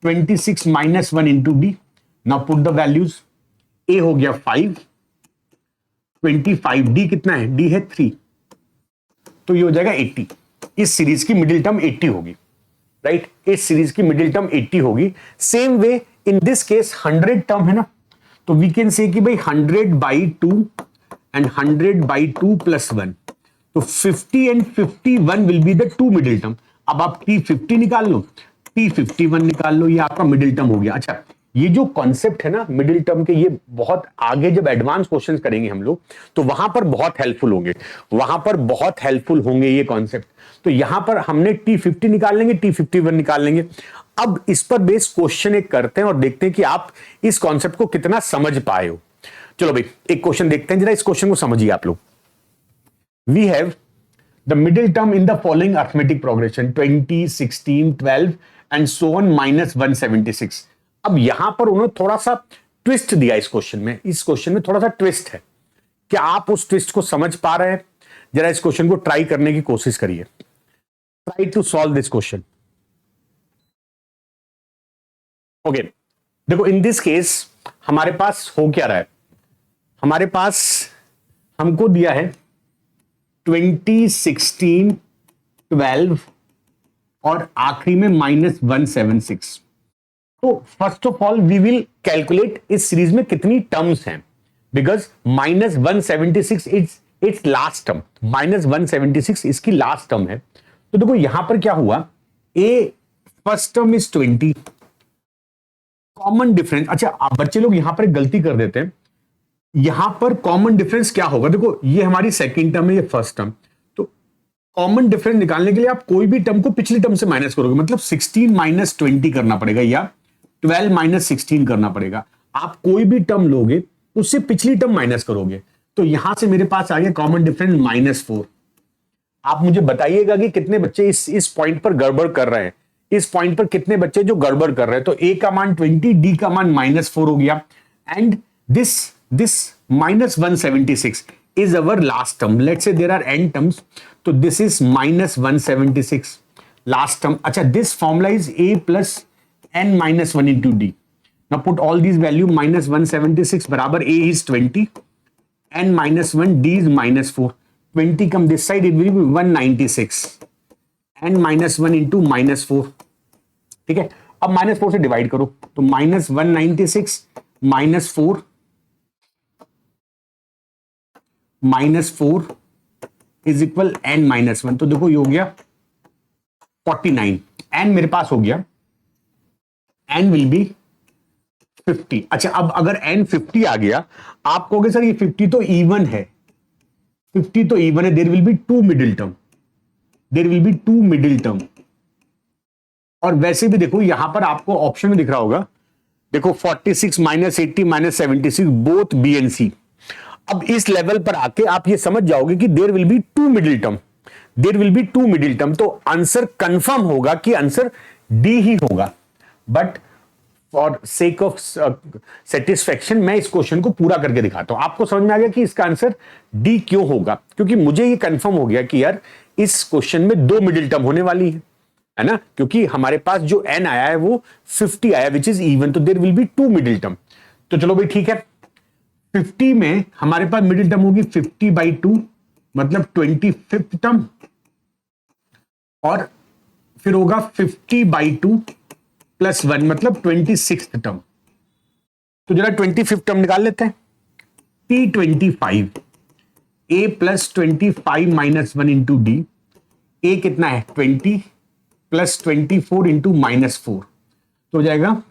S1: 26 minus 1 into d. Now put the values. A हो गया 5, 25, D कितना है? D है 3, तो ये हो जाएगा 80। इस सीरीज की मिडिल टर्म 80 होगी, राइट? इस सीरीज की मिडिल टर्म 80 होगी। Same way in this case 100 term है ना, तो वी कैन से कि भाई 100 बाई 2 एंड 100 बाई 2 प्लस 1, तो 50 and 51 will be the 2 middle term. अब आप T50 निकाल लो, T51 निकाल लो, ये आपका मिडिल टर्म हो गया। अच्छा, ये जो कॉन्सेप्ट है ना मिडिल टर्म के, ये बहुत आगे जब एडवांस क्वेश्चंस करेंगे हम लोग तो वहां पर बहुत हेल्पफुल होंगे, वहां पर बहुत हेल्पफुल होंगे ये कॉन्सेप्ट। तो यहां पर हमने T50 निकाल लेंगे, T51 निकाल लेंगे। अब इस पर बेस क्वेश्चन एक करते हैं और देखते हैं कि आप इस कॉन्सेप्ट को कितना समझ पाए हो। चलो भाई एक क्वेश्चन देखते हैं, जरा इस क्वेश्चन को समझिए आप लोग। We have the middle term in the following arithmetic progression 20, 16, 12 and so on minus 176। अब यहां पर उन्होंने थोड़ा सा ट्विस्ट दिया इस क्वेश्चन में। इस क्वेश्चन में थोड़ा सा ट्विस्ट है। क्या आप उस ट्विस्ट को समझ पा रहे हैं? जरा इस क्वेश्चन को ट्राई करने की कोशिश करिए। Try to solve this question. Okay, देखो इन दिस केस हमारे पास हो क्या रहा है? हमारे पास हमको दिया है 20, 16, 12 और आखिरी में माइनस 176। तो first of all we will calculate इस सीरीज में कितनी टर्म्स हैं, because minus 176 it's last term. Minus 176 इसकी लास्ट टर्म है। तो देखो यहां पर क्या हुआ, a first term is 20, common difference. अच्छा, आप बच्चे लोग यहां पर एक गलती कर देते हैं। यहां पर कॉमन डिफरेंस क्या होगा? देखो ये हमारी सेकेंड टर्म है, ये फर्स्ट टर्म। तो कॉमन डिफरेंस निकालने के लिए आप कोई भी टर्म को पिछली टर्म से माइनस करोगे, मतलब 16 माइनस 20 करना पड़ेगा या 12 माइनस 16 करना पड़ेगा। आप कोई भी टर्म लोगे उससे पिछली टर्म माइनस करोगे। तो यहां से मेरे पास आ गया कॉमन डिफरेंस -4। आप मुझे बताइएगा कि कितने बच्चे इस पॉइंट पर गड़बड़ कर रहे हैं। इस पॉइंट पर कितने बच्चे जो गड़बड़ कर रहे हैं? तो ए का मान 20, डी का मान -4 हो गया and this minus 176 is our last term. Let's say there are n terms, so this is minus 176 last term. Acha, this formula is a plus n minus 1 into d. Now put all these value, minus 176 barabar a is 20, n minus 1, d is -4. 20 come this side, it will be 196, n minus 1 into -4. ठीक है, अब -4 से divide करो तो minus 196 -4 -4 is equal n -1। तो देखो ये हो गया 49। n मेरे पास हो गया, n विल बी 50। अच्छा, अब अगर n 50 आ गया, आप कहोगे सर ये 50 तो इवन है, 50 तो इवन है, there will be 2 middle term, there will be 2 middle term. और वैसे भी देखो यहां पर आपको ऑप्शन में दिख रहा होगा, देखो 46 -80 -76 बोथ बी एंड सी। अब इस लेवल पर आके आप ये समझ जाओगे कि there will be 2 middle term, there will be 2 middle term. तो आंसर कंफर्म होगा कि आंसर डी ही होगा। But for sake of satisfaction मैं इस क्वेश्चन को पूरा करके दिखाता हूं। आपको समझ में आ गया कि इसका आंसर डी क्यों होगा, क्योंकि मुझे ये कंफर्म हो गया कि यार इस क्वेश्चन में 2 मिडिल टर्म होने वाली है ना, क्योंकि हमारे पास जो n आया है वो 50 आया विच इज इवन, तो there will be 2 middle term. तो चलो भाई ठीक है, 50 में हमारे पास मिडिल टर्म होगी 50/2 मतलब 25th टर्म, और फिर होगा 50/2 + 1 मतलब 26th टर्म। तो जरा 25th टर्म निकाल लेते हैं। T25 a + 25 - 1 into D, a कितना है 20 + 24 इंटू -4, तो हो जाएगा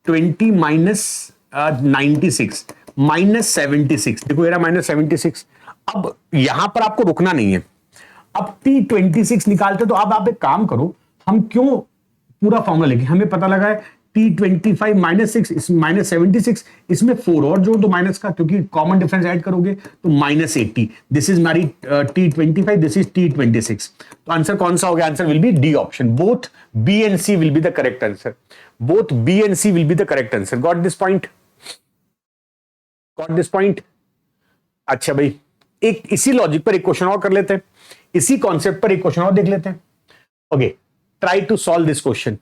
S1: 20 - 96 -76। देखो ये रहा -76। अब यहां पर आपको रुकना नहीं है, अब T26 निकालते तो अब आप एक काम करो, हम क्यों पूरा फॉर्मूला लेंगे, हमें पता लगा है T25 -6 -76, इसमें 4 और जोड़ दो माइनस का, क्योंकि कॉमन डिफरेंस ऐड करोगे तो -80। दिस इज मारी T25, दिस इज T26। तो आंसर कौन सा हो गया, answer will be D option, both B and C will be the correct answer, both B and C will be the correct answer. Got this point, got this point. अच्छा भाई, एक इसी logic पर एक क्वेश्चन और कर लेते हैं, इसी कॉन्सेप्ट पर एक क्वेश्चन और देख लेते हैं। Okay, try to solve this question.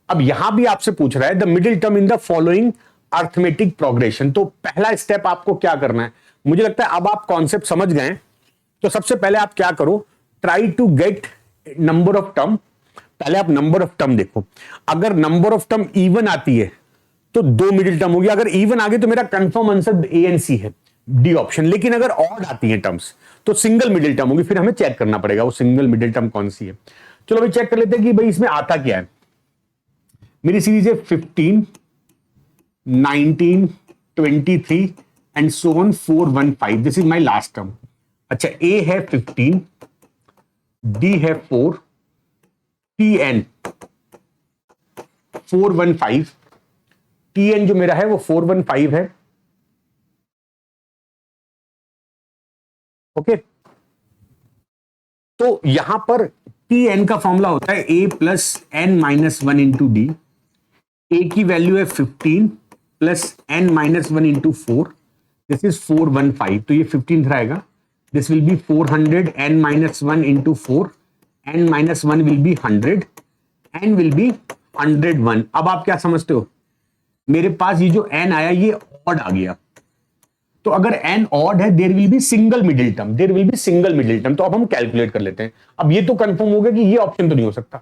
S1: अब यहां भी आपसे पूछ रहा है the middle term in the following arithmetic progression. तो पहला स्टेप आपको क्या करना है, मुझे लगता है अब आप कॉन्सेप्ट समझ गए। तो सबसे पहले आप क्या करो, try to get number of term. पहले आप नंबर ऑफ टर्म देखो, अगर नंबर ऑफ टर्म इवन आती है तो 2 मिडिल टर्म होगी, अगर इवन आ गई तो मेरा कंफर्म आंसर ए एंड सी है, डी ऑप्शन। लेकिन अगर ऑड आती है टर्म्स तो सिंगल मिडिल टर्म होगी, फिर हमें चेक करना पड़ेगा वो सिंगल मिडिल टर्म कौन सी है। चलो भाई चेक कर लेते हैं कि भाई इसमें आता क्या है। मेरी सीरीज है 15, 19, 23 and so on 4, 1, 5। This is my last term. अच्छा, ए है 15, डी है 4, टी एन 4, 1, 5, टी एन जो मेरा है वो 4, 1, 5 है। ओके, तो यहां पर टी एन का फॉर्मूला होता है a + n - 1 इंटू डी। ए की वैल्यू है 15 + n - 1 इंटू 4, दिस इज 4, 1, 5। तो ये 15 रहेगा, this will B 400 n - 1 into 4, n - 1 will be 100, n will be 101। अब आप क्या समझते हो, मेरे पास ये जो n आया ये ऑड आ गया, तो अगर n ऑड है there will be single middle term, there will be single middle term. तो अब हम कैलकुलेट कर लेते हैं। अब ये तो कंफर्म हो गया कि ये ऑप्शन तो नहीं हो सकता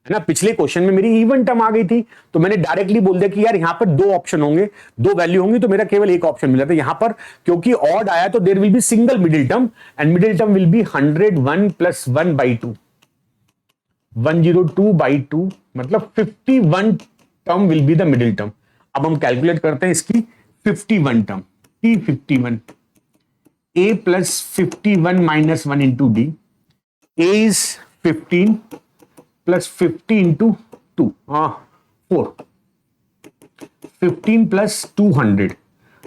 S1: है ना, पिछले क्वेश्चन में मेरी इवन टर्म आ गई थी तो मैंने डायरेक्टली बोल दिया कि यार यहां पर 2 ऑप्शन होंगे, 2 वैल्यू होंगी, तो मेरा केवल एक ऑप्शन मिला था। यहां पर क्योंकि ऑड आया तो there will be single middle term, and middle term will be 101 + 1/2, 102/2 मतलब 51 term will be the middle term. अब हम कैलकुलेट करते हैं इसकी 51 term. T51, a + 51 - 1 into d, a is 15 + 50 into 2, 4, 15 + 200,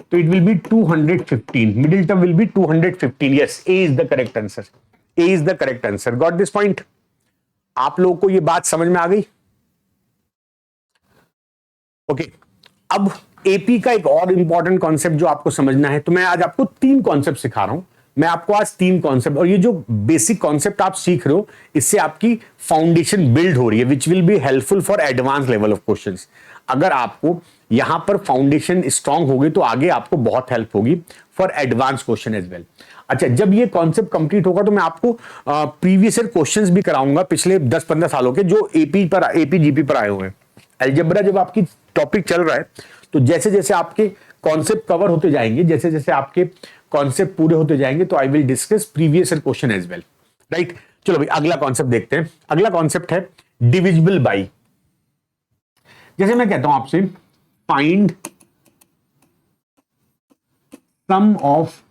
S1: so it will be 215, middle term will be 215। yes, a is the correct answer, a is the correct answer। got this point? आप लोगों को ये बात समझ में आ गई? ओके, अब AP का एक और इंपॉर्टेंट कॉन्सेप्ट जो आपको समझना है, तो मैं आज आपको 3 कॉन्सेप्ट सिखा रहा हूं। मैं आपको आज 3 कॉन्सेप्ट, और ये जो बेसिक कॉन्सेप्ट आप सीख रहे हो इससे आपकी फाउंडेशन बिल्ड हो रही है, which will be helpful for advance level of questions. अगर आपको यहां पर फाउंडेशन स्ट्रांग होगी तो आगे आपको बहुत हेल्प होगी for advance question as well. अच्छा, जब ये कॉन्सेप्ट कंप्लीट होगा तो मैं आपको प्रीवियस ईयर क्वेश्चंस भी कराऊंगा पिछले 10-15 सालों के, जो एपी जीपी पर आए हुए हैं। अलजेब्रा जब आपकी टॉपिक चल रहा है तो जैसे जैसे आपके कॉन्सेप्ट कवर होते जाएंगे, जैसे जैसे आपके कॉन्सेप्ट पूरे होते जाएंगे, तो I will discuss previous year question as well, right. चलो भाई अगला कॉन्सेप्ट देखते हैं। अगला कॉन्सेप्ट है डिविजिबल बाई। जैसे मैं कहता हूं आपसे find sum of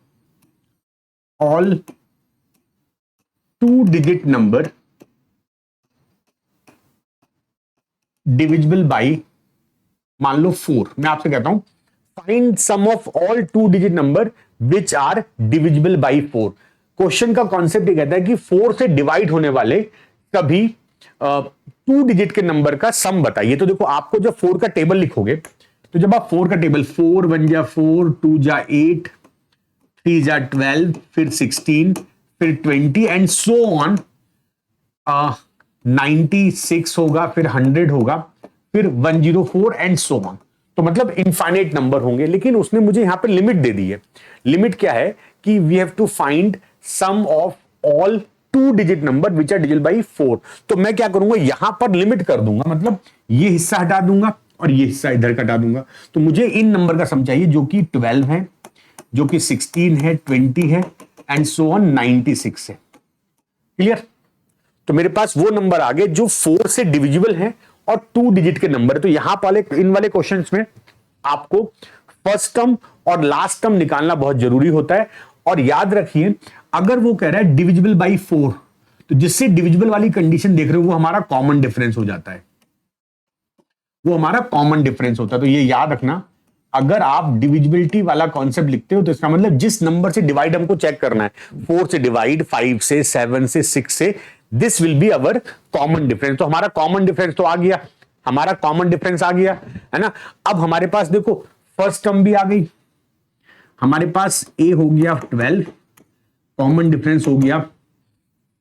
S1: all 2 digit number divisible by, मान लो 4। मैं आपसे कहता हूं find sum of all 2 digit number which are divisible by 4। Question का कॉन्सेप्ट ये कहता है कि 4 से डिवाइड होने वाले सभी टू डिजिट के नंबर का सम बताइए। तो देखो आपको जब 4 का टेबल लिखोगे, तो जब आप 4 का टेबल 4 1 जा 4, 2 जा 8, 3 जा 12, फिर 16, फिर 20 एंड सो ऑन, 96 होगा, फिर 100 होगा, फिर 104 एंड सो ऑन। तो मतलब इनफाइनाइट नंबर होंगे, लेकिन उसने मुझे यहां पर लिमिट दे दी है। लिमिट क्या है कि we have to find sum of all two digit number which are digit by 4। तो मैं क्या करूंगा, यहां पर लिमिट कर दूंगा, मतलब ये हिस्सा हटा दूंगा और ये हिस्सा इधर हटा दूंगा। तो मुझे इन नंबर का सम चाहिए जो कि 12 है, जो कि 16 है, 20 है एंड सो ऑन 96 है। क्लियर? तो मेरे पास वो नंबर आ गए जो 4 से डिविजिबल है और 2 डिजिट के नंबर है। तो यहां वाले इन वाले क्वेश्चंस में आपको फर्स्ट टर्म और लास्ट टर्म निकालना बहुत जरूरी होता है। और याद रखिए, अगर वो कह रहा है डिविजिबल बाई 4, तो जिससे डिविजिबल वाली कंडीशन देख रहे हो वो हमारा कॉमन डिफरेंस हो जाता है, वो हमारा कॉमन डिफरेंस होता है। तो ये याद रखना, अगर आप डिविजिबिलिटी वाला कॉन्सेप्ट लिखते हो तो इसका मतलब जिस नंबर से डिवाइड हमको चेक करना है, 4 से डिवाइड, 5 से, 7 से, 6 से, this will be our common difference. तो हमारा कॉमन डिफरेंस तो आ गया, हमारा कॉमन डिफरेंस आ गया है ना। अब हमारे पास देखो फर्स्ट टर्म भी आ गई, हमारे पास ए हो गया 12, कॉमन डिफरेंस हो गया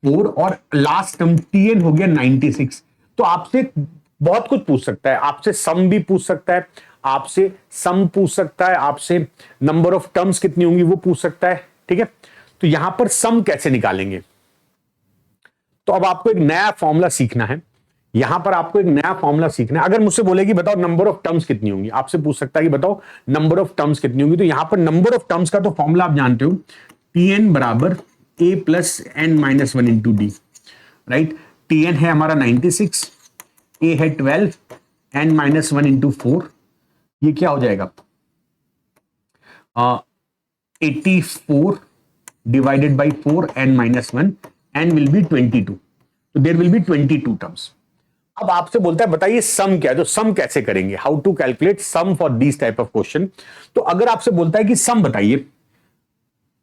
S1: 4 और लास्ट टर्म टीएन हो गया 96। तो आपसे बहुत कुछ पूछ सकता है, आपसे सम भी पूछ सकता है, आपसे सम पूछ सकता है, आपसे नंबर ऑफ टर्म्स कितनी होंगी वो पूछ सकता है। ठीक है, तो यहां पर सम कैसे निकालेंगे, तो अब आपको एक नया फॉर्मूला सीखना है। यहां पर आपको एक नया फॉर्मूला सीखना है। अगर मुझसे बोलेगी बताओ नंबर ऑफ टर्म्स कितनी होंगी, आपसे पूछ सकता है कि बताओ नंबर ऑफ टर्म्स कितनी होंगी, तो यहां पर नंबर ऑफ टर्म्स का तो फॉर्मूला आप जानते हो, टीएन बराबर a plus n minus 1 into d. Right, t n है हमारा 96, ए है 12, एन माइनस 1 इंटू 4, ये क्या हो जाएगा 84 divided by 4 n minus 1, n will be 22। तो देयर विल बी 22 टर्म्स। अब आपसे बोलता है बताइए सम क्या है, तो सम कैसे करेंगे, how to calculate sum for this type of question. तो अगर आपसे बोलता है कि सम बताइए,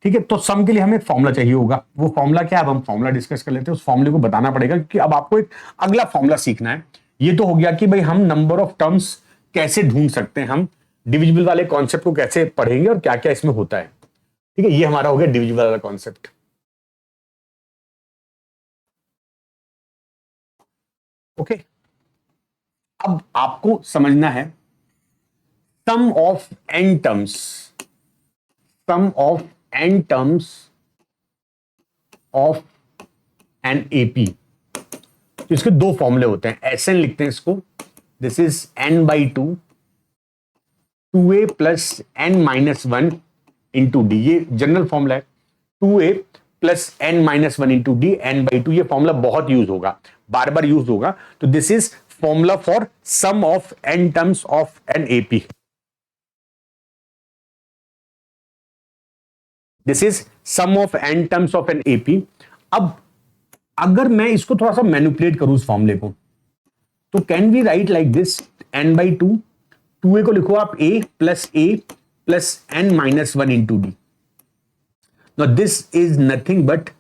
S1: ठीक है, तो सम के लिए हमें एक फॉर्मूला चाहिए होगा। वो फॉर्मूला क्या है, अब हम फॉर्मूला डिस्कस कर लेते हैं। उस फॉर्मूले को बताना पड़ेगा क्योंकि अब आपको एक अगला फॉर्मूला सीखना है। ये तो हो गया कि भाई हम नंबर ऑफ टर्म्स कैसे ढूंढ सकते हैं, हम डिविजिबल वाले कॉन्सेप्ट को कैसे पढ़ेंगे और क्या क्या इसमें होता है। ठीक है, ये हमारा हो गया डिविजिबल वाला कॉन्सेप्ट। ओके, अब आपको समझना है sum of n terms, sum of n terms of an AP. तो इसके दो फॉर्मूले होते हैं, एस एन लिखते हैं इसको, this is n by 2, 2a plus n minus 1 into d, ये जनरल फॉर्मूला है। 2a plus n minus 1 into d, n by 2, ये फॉर्मूला बहुत यूज होगा, बार बार यूज होगा। तो this is formula for sum of n terms of an AP. This is sum of n terms of an AP. अब अगर मैं इसको थोड़ा सा मैनिपुलेट करूं इस फॉर्मूले को, तो can we write like this, n by 2, 2a को लिखो आप a plus n minus 1 into d. No this is nothing but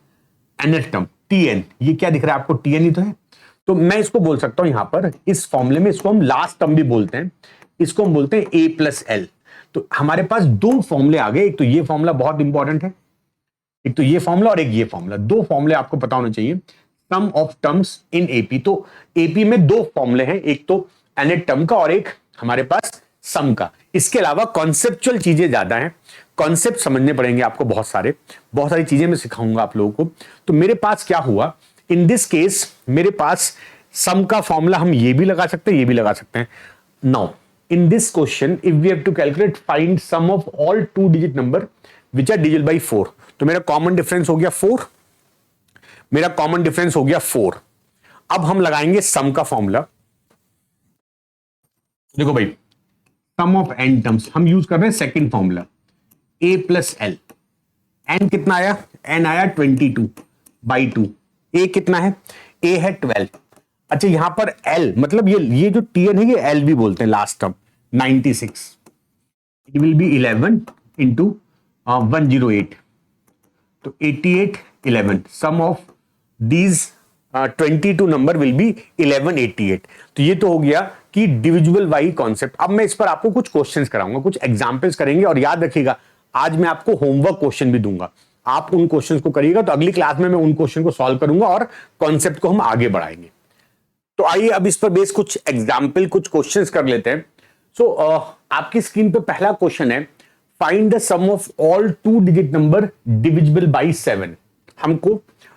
S1: nth term tn। ये क्या दिख रहा है आपको, tn ही तो है। तो मैं इसको बोल सकता हूं यहां पर इस फॉर्मूले में, इसको हम लास्ट टर्म भी बोलते हैं, इसको हम बोलते हैं a प्लस एल। तो हमारे पास दो फॉर्मूले आ गए, एक तो ये फॉर्मूला बहुत इंपॉर्टेंट है, एक तो ये फॉर्मूला और एक ये फॉर्मूला। दो फॉर्मूले आपको पता होना चाहिए, सम ऑफ टर्म्स इन एपी। तो एपी में दो फॉर्मूले हैं, एक तो nth टर्म का और एक हमारे पास सम का। इसके अलावा कॉन्सेप्चुअल चीजें ज्यादा हैं, कॉन्सेप्ट समझने पड़ेंगे आपको, बहुत सारी चीजें मैं सिखाऊंगा आप लोगों को। तो मेरे पास क्या हुआ, इन दिस केस मेरे पास सम का फॉर्मूला हम ये भी लगा सकते हैं, ये भी लगा सकते हैं। Now in this question if we have to calculate find sum of all two digit number which are divisible by 4, तो मेरा कॉमन डिफरेंस हो गया 4, मेरा कॉमन डिफरेंस हो गया 4। अब हम लगाएंगे सम का फॉर्मूला। देखो भाई, सम ऑफ एन टर्म्स हम यूज कर रहे हैं second formula, a plus l. N कितना आया, एन आया 22 बाई 2, a कितना है, a है 12। अच्छा यहां पर l मतलब ये जो tn है ये l भी बोलते हैं last term 96, it will be 11 into 108, तो 88 11। Sum of these 22 number will be 1188। तो ये तो हो गया कि डिविजिबल बाई कॉन्सेप्ट। अब मैं इस पर आपको कुछ क्वेश्चंस कराऊंगा, कुछ एग्जांपल्स करेंगे, और याद रखिएगा आज मैं आपको होमवर्क क्वेश्चन भी दूंगा, आप उन क्वेश्चंस को करिएगा। तो अगली क्लास में मैं उन क्वेश्चन को सॉल्व करूंगा और कॉन्सेप्ट को हम आगे बढ़ाएंगे। तो आइए अब इस पर बेस कुछ एग्जाम्पल, कुछ क्वेश्चंस कर लेते हैं। सो आपकी स्क्रीन पे पहला क्वेश्चन है, find the sum of all 2 digit number divisible by 7। हमको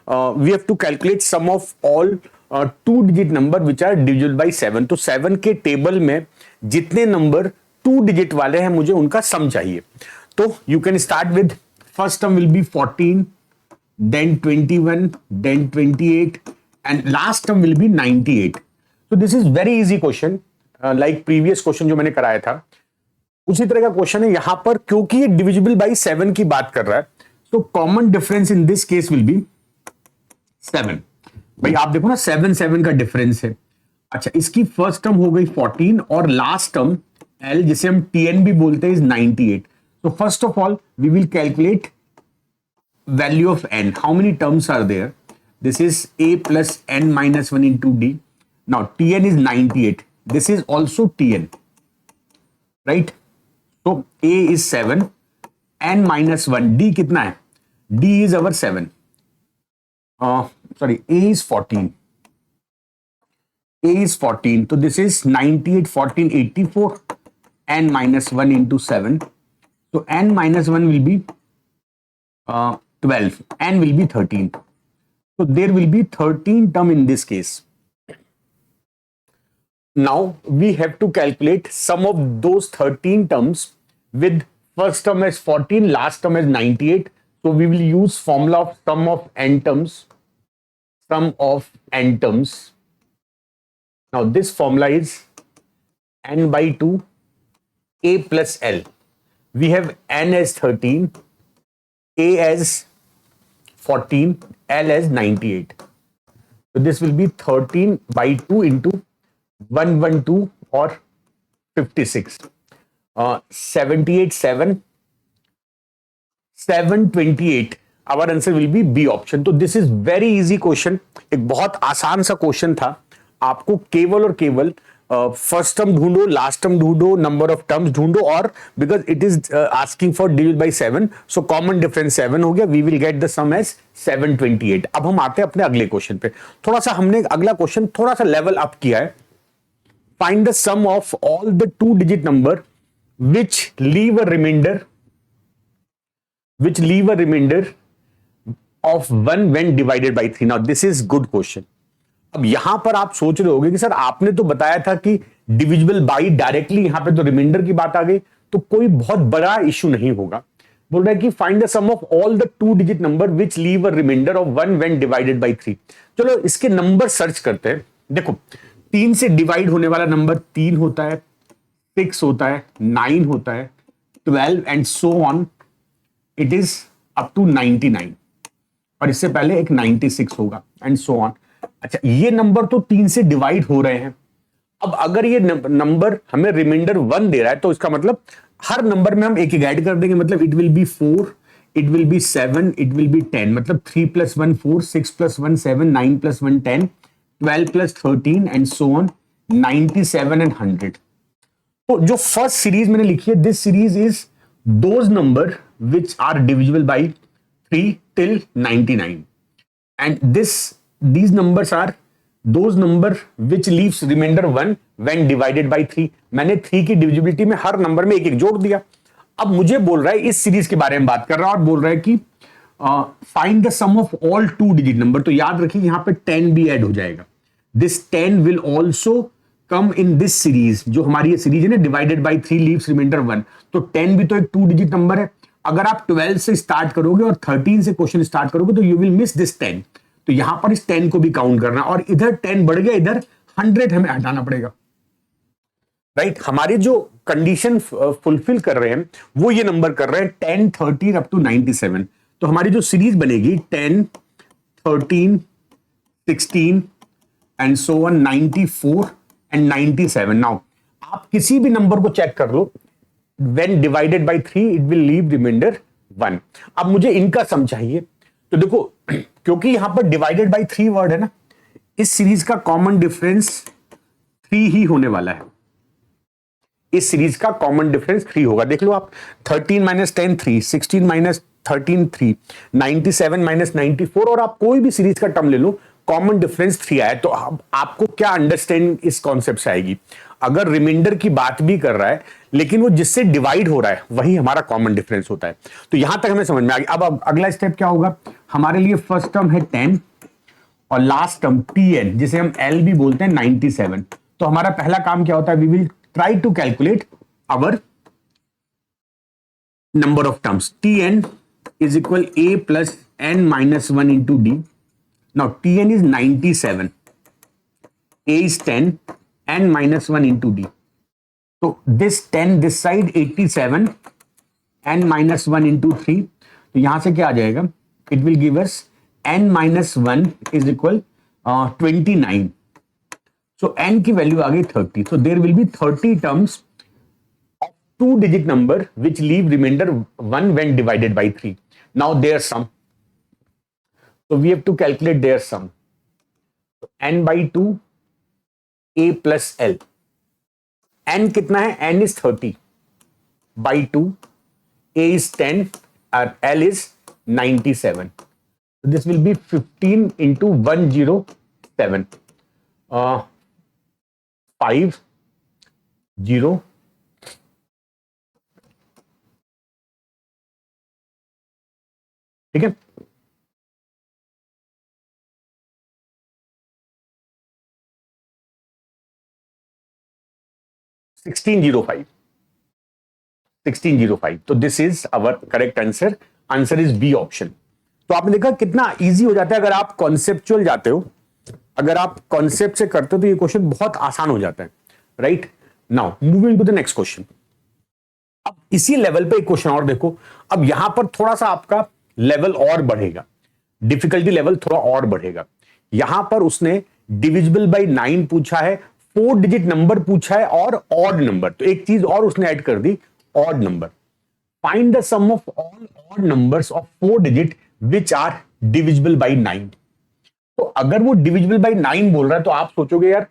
S1: we have to calculate sum of all 2 digit number which are divisible by 7। तो 7 के टेबल में जितने नंबर 2 डिजिट वाले हैं मुझे उनका सम चाहिए। तो you can start with first term will B 14, then 21, then 28, and last term will be 98. So this is very easy question, like previous question जो मैंने कराया था उसी तरह का क्वेश्चन है यहां पर, क्योंकि ये डिविजिबल बाई 7 की बात कर रहा है। तो common difference in this case will be 7। भाई आप देखो ना 7 7 का डिफरेंस है। अच्छा, इसकी फर्स्ट टर्म हो गई 14 और लास्ट टर्म L जिसे हम TN भी बोलते हैं is 98। So first of all we will calculate value of n. How many terms are there? This is a plus n minus 1 into d. Now Tn is 98. This is also Tn, right? So a is 7, n minus 1, d कितना है? d is our 7. Sorry, a is 14. a is 14. So this is 98, 14, 84. n minus 1 into 7. So n minus 1 will be 12, n will be 13. So there will be 13 term in this case. Now we have to calculate sum of those 13 terms with first term as 14, last term as 98. So we will use formula of sum of n terms. Sum of n terms. Now this formula is n by 2 a plus L. We have n as 13, a as 14, L as 98. So this will be 13 by 2 into 112 or 56. 78, 7, 728. Our answer will be B option. तो this is very easy question. एक बहुत आसान सा question था। आपको केवल और केवल फर्स्ट टर्म ढूंढो, लास्ट टर्म ढूंढो, नंबर ऑफ टर्म्स ढूंढो, और because it is asking for division by 7, so common difference 7 हो गया। We will get the sum as 728। अब हम आते हैं अपने अगले क्वेश्चन पे। थोड़ा सा हमने अगला क्वेश्चन थोड़ा सा लेवल अप किया है। Find the sum of all the 2 digit number which leave a reminder of 1 when divided by 3। Now this is good question. अब यहां पर आप सोच रहे होंगे कि सर आपने तो बताया था कि डिविजिबल बाई डायरेक्टली, यहां पे तो रिमाइंडर की बात आ गई, तो कोई बहुत बड़ा इश्यू नहीं होगा। बोल रहा है कि find the sum of all the 2 digit number which leave a reminder of 1 when divided by 3। चलो इसके नंबर सर्च करते हैं। देखो 3 से डिवाइड होने वाला नंबर 3 होता है, 6 होता है, 9 होता है, 12 and so on, it is up to 99, और इससे पहले एक 96 होगा एंड सो ऑन। अच्छा, ये नंबर तो 3 से डिवाइड हो रहे हैं। अब अगर ये नंबर हमें रिमाइंडर 1 दे रहा है तो इसका मतलब हर नंबर में हम एक एक ऐड कर देंगे। मतलब it will be 4, it will B 7, it will B 10। मतलब 3 + 1 4, 6 + 1 7, 9 + 1 10, 12 + 13 एंड सो ऑन, 97 एंड 100। तो जो फर्स्ट सीरीज मैंने लिखी है, this series is those number which are divisible by 3 till 99, and these numbers are those number which leaves remainder 1 when divided by 3। मैंने 3 की divisibility में हर number में एक एक जोड़ दिया। अब मुझे बोल रहा है, इस सीरीज के बारे में बात कर रहा है और बोल रहा है कि find the sum of all 2 digit number. तो याद रखिए यहां पे 10 भी ऐड हो जाएगा। This 10 will also come in this series. जो हमारी ये सीरीज है ना, डिवाइडेड बाई 3 लीव्स रिमाइंडर 1, तो 10 भी तो एक 2 डिजिट नंबर है। अगर आप 12 से स्टार्ट करोगे और 13 से क्वेश्चन स्टार्ट करोगे तो यू विल मिस दिस 10। तो यहां पर इस 10 को भी काउंट करना, और इधर 10 बढ़ गया, इधर 100 हमें हटाना पड़ेगा, राइट। हमारी जो कंडीशन फुलफिल कर रहे हैं वो ये नंबर कर रहे हैं 10, 13 अप टू 97। तो हमारी जो सीरीज बनेगी 10, 13, 16 and so on, 94 and 97। Now आप किसी भी नंबर को चेक कर लो, when divided by 3 it will leave remainder 1। अब मुझे इनका सम चाहिए। तो देखो क्योंकि यहां पर डिवाइडेड बाय 3 वर्ड है ना, इस सीरीज का कॉमन डिफरेंस 3 ही होने वाला है। इस सीरीज का कॉमन डिफरेंस 3 होगा। देख लो आप, 13 माइनस 10 3, 16 माइनस 13 3, 97 माइनस 94, और आप कोई भी सीरीज का टर्म ले लो, कॉमन डिफरेंस 3 आया। तो आपको क्या अंडरस्टैंडिंग इस कॉन्सेप्ट से आएगी? अगर रिमाइंडर की बात भी कर रहा है लेकिन वो जिससे डिवाइड हो रहा है वही हमारा कॉमन डिफरेंस होता है। तो यहां तक हमें समझ में आ गया। अब अगला स्टेप क्या होगा हमारे लिए? फर्स्ट टर्म है 10 और लास्ट टर्म Tn, जिसे हम L भी बोलते हैं, 97। तो हमारा पहला काम क्या होता है? We will try to calculate our number of terms. Tn is equal a plus n minus 1 into d. Now Tn is 97, a is 10, n minus 1 into d. So this 10 this side 87, n minus 1 into 3. तो यहां से क्या आ जाएगा? It will give us n minus 1 is equal 29. So n की value आ गई 30. So there will be 30 terms of 2-digit number which leave remainder 1 when divided by 3. Now their sum. So we have to calculate their sum. So n by 2 a plus l. n कितना है? n is 30 by 2, a is 10 और l is 97. So this will be 15 into 107. 5 0 ठीक है। 1605. 1605. तो this is our correct answer. Answer is B option. तो आपने देखा कितना इजी हो जाता है अगर आप कॉन्सेप्चुअल जाते हो। अगर आप कॉन्सेप्ट से करते हो तो ये क्वेश्चन बहुत आसान हो जाता है, राइट। Now moving to the next question. अब इसी लेवल पे एक क्वेश्चन और देखो। अब यहां पर थोड़ा सा आपका लेवल और बढ़ेगा, डिफिकल्टी लेवल थोड़ा और बढ़ेगा। यहां पर उसने डिविजिबल बाय 9 पूछा है, 4 डिजिट नंबर पूछा है और ऑड नंबर। तो एक चीज और उसने ऐड कर दी, odd number. Find the sum of all odd numbers of 4 digit which are divisible by 9। तो अगर वो डिविजिबल बाय 9 बोल रहा है तो आप सोचोगे यार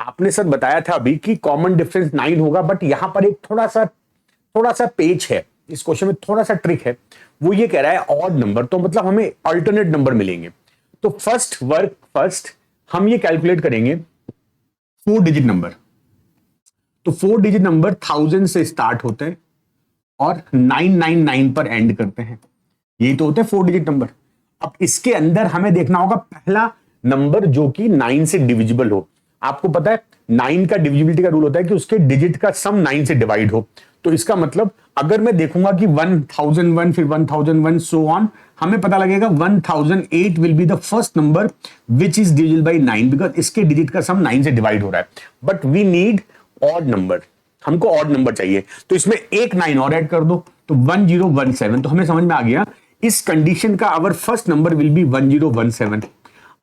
S1: आपने सर बताया था अभी कि कॉमन डिफरेंस 9 होगा, बट यहां पर एक थोड़ा सा पेच है इस क्वेश्चन में, थोड़ा सा ट्रिक है। वो ये कह रहा है ऑड नंबर, तो मतलब हमें अल्टरनेट नंबर मिलेंगे। तो फर्स्ट हम ये कैलकुलेट करेंगे 4 डिजिट नंबर। तो 4 डिजिट नंबर 1000 से स्टार्ट होते हैं और 999 पर एंड करते हैं। यही तो होते हैं 4 डिजिट नंबर। अब इसके अंदर हमें देखना होगा पहला नंबर जो कि 9 से डिविजिबल हो। आपको पता है 9 का डिविजिबिलिटी का रूल होता है कि उसके डिजिट का सम 9 से डिवाइड हो। तो इसका मतलब अगर मैं देखूंगा कि 1001 फिर 1001 सो ऑन, हमें पता लगेगा 1008 will be the first number which is divisible by 9 because इसके डिजिट का सम 9 से डिवाइड हो रहा है। But we need odd number, हमको ऑड नंबर चाहिए। तो इसमें एक 9 और ऐड कर दो तो 1017। तो हमें समझ में आ गया इस कंडीशन का our first number will be 1017।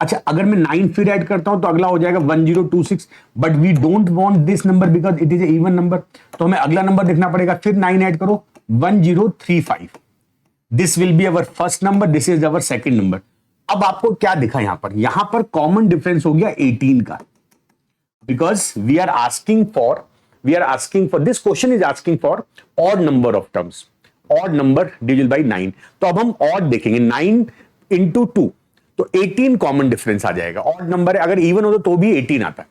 S1: अच्छा अगर मैं 9 फिर ऐड करता हूं तो अगला हो जाएगा 1026, but we don't want this number because it is a even number. तो हमें अगला नंबर देखना पड़ेगा, फिर 9 ऐड करो 1035। This will be our first number, this is our second number. अब आपको क्या दिखा यहां पर कॉमन डिफरेंस हो गया 18 का, because we are asking for this question is asking for odd number of terms, odd number divisible by 9। तो अब हम ऑड देखेंगे, 9 into 2 तो 18 कॉमन डिफरेंस आ जाएगा। ऑड नंबर है, अगर इवन हो तो भी 18 आता है,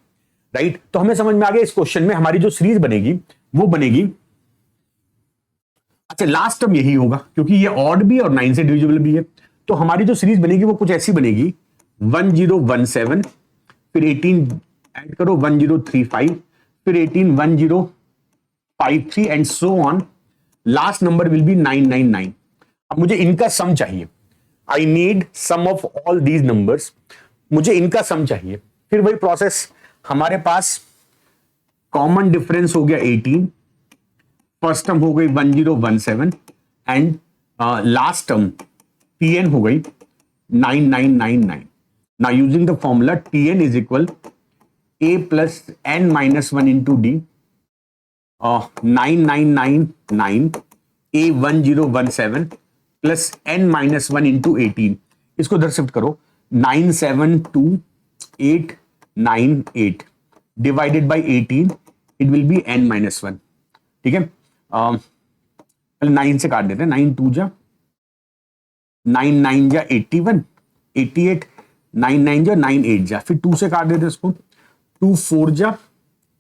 S1: राइट। तो हमें समझ में आ गया इस क्वेश्चन में हमारी जो सीरीज बनेगी वो बनेगी, अच्छा लास्ट टर्म यही होगा क्योंकि ये ऑड भी और 9 से डिविजिबल भी है। तो हमारी जो सीरीज बनेगी वो कुछ ऐसी बनेगी 1017 फिर 18 ऐड करो 1035 फिर 18 1053 and so on. Last number will be 999। अब मुझे इनका सम चाहिए, I need sum of all these numbers, मुझे इनका सम चाहिए। फिर वही प्रोसेस, हमारे पास कॉमन डिफरेंस हो गया 18, फर्स्ट टर्म हो गई 1017 एंड लास्ट टर्म Tn हो गई 9999। Now using the formula Tn is equal a plus n minus 1 into D, 9999 a 1017 plus n minus 1 into 18। इसको इधर शिफ्ट करो 972 898 divided by 18, it will be n-1. ठीक है, 9 से काट देते हैं, 9 2 जा 9 9 जा 81 88, 9 9 जा 9 8 जा, फिर 2 से काट देते हैं इसको, 2 4 जा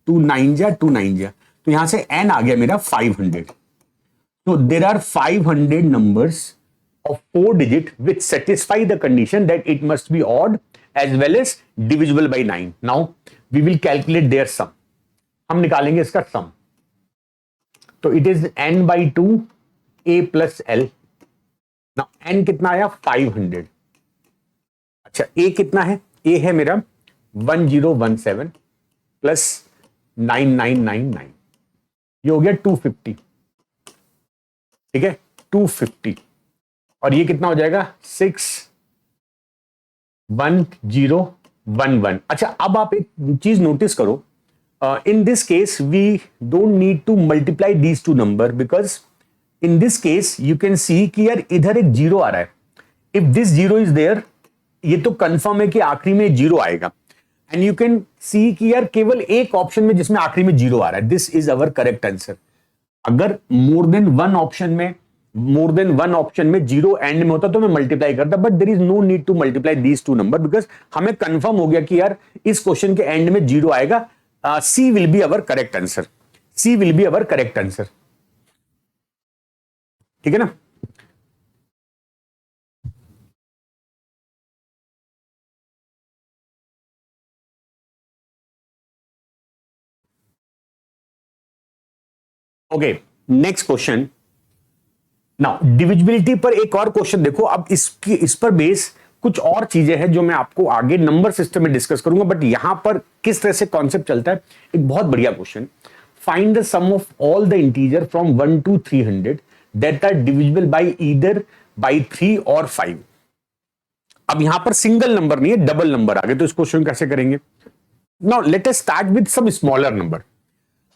S1: 2 9 जा 2 9 जा, तो यहां से n आ गया मेरा 500. So there are 500 numbers of 4 digit which satisfy the condition that it must be odd as well as divisible by 9. Now we will calculate their sum. हम निकालेंगे इसका sum. तो it is n by 2 a plus l. Now n कितना आया 500. अच्छा a कितना है, a है मेरा 1017 प्लस 9999, ये हो गया 250. ठीक है 250, और ये कितना हो जाएगा 61011. अच्छा अब आप एक चीज नोटिस करो, in this case we don't need to multiply these two number, because in this case you can see कि यार इधर एक जीरो आ रहा है. If this zero is there, ये तो कंफर्म है कि आखिरी में जीरो आएगा, एंड यू कैन सी कि यार केवल एक ऑप्शन में जिसमें आखिरी में जीरो आ रहा है, this is our correct answer. अगर मोर देन वन ऑप्शन में जीरो एंड में होता तो मैं मल्टीप्लाई करता, but there is no need to multiply these two number, because हमें कंफर्म हो गया कि यार इस क्वेश्चन के एंड में जीरो आएगा. C will be our correct answer. C will be our correct answer. ठीक है ना. Okay next question. Now divisibility पर एक और क्वेश्चन देखो. अब इस पर बेस कुछ और चीजें हैं जो मैं आपको आगे नंबर सिस्टम में डिस्कस करूंगा, बट यहां पर किस तरह से कॉन्सेप्ट चलता है. एक बहुत बढ़िया question. Find the sum of all the integer from 1 to 300 that are divisible by either by 3 और 5. अब यहां पर सिंगल नंबर नहीं है, डबल नंबर आ गए, तो इस क्वेश्चन कैसे करेंगे. Now let us start with some smaller number.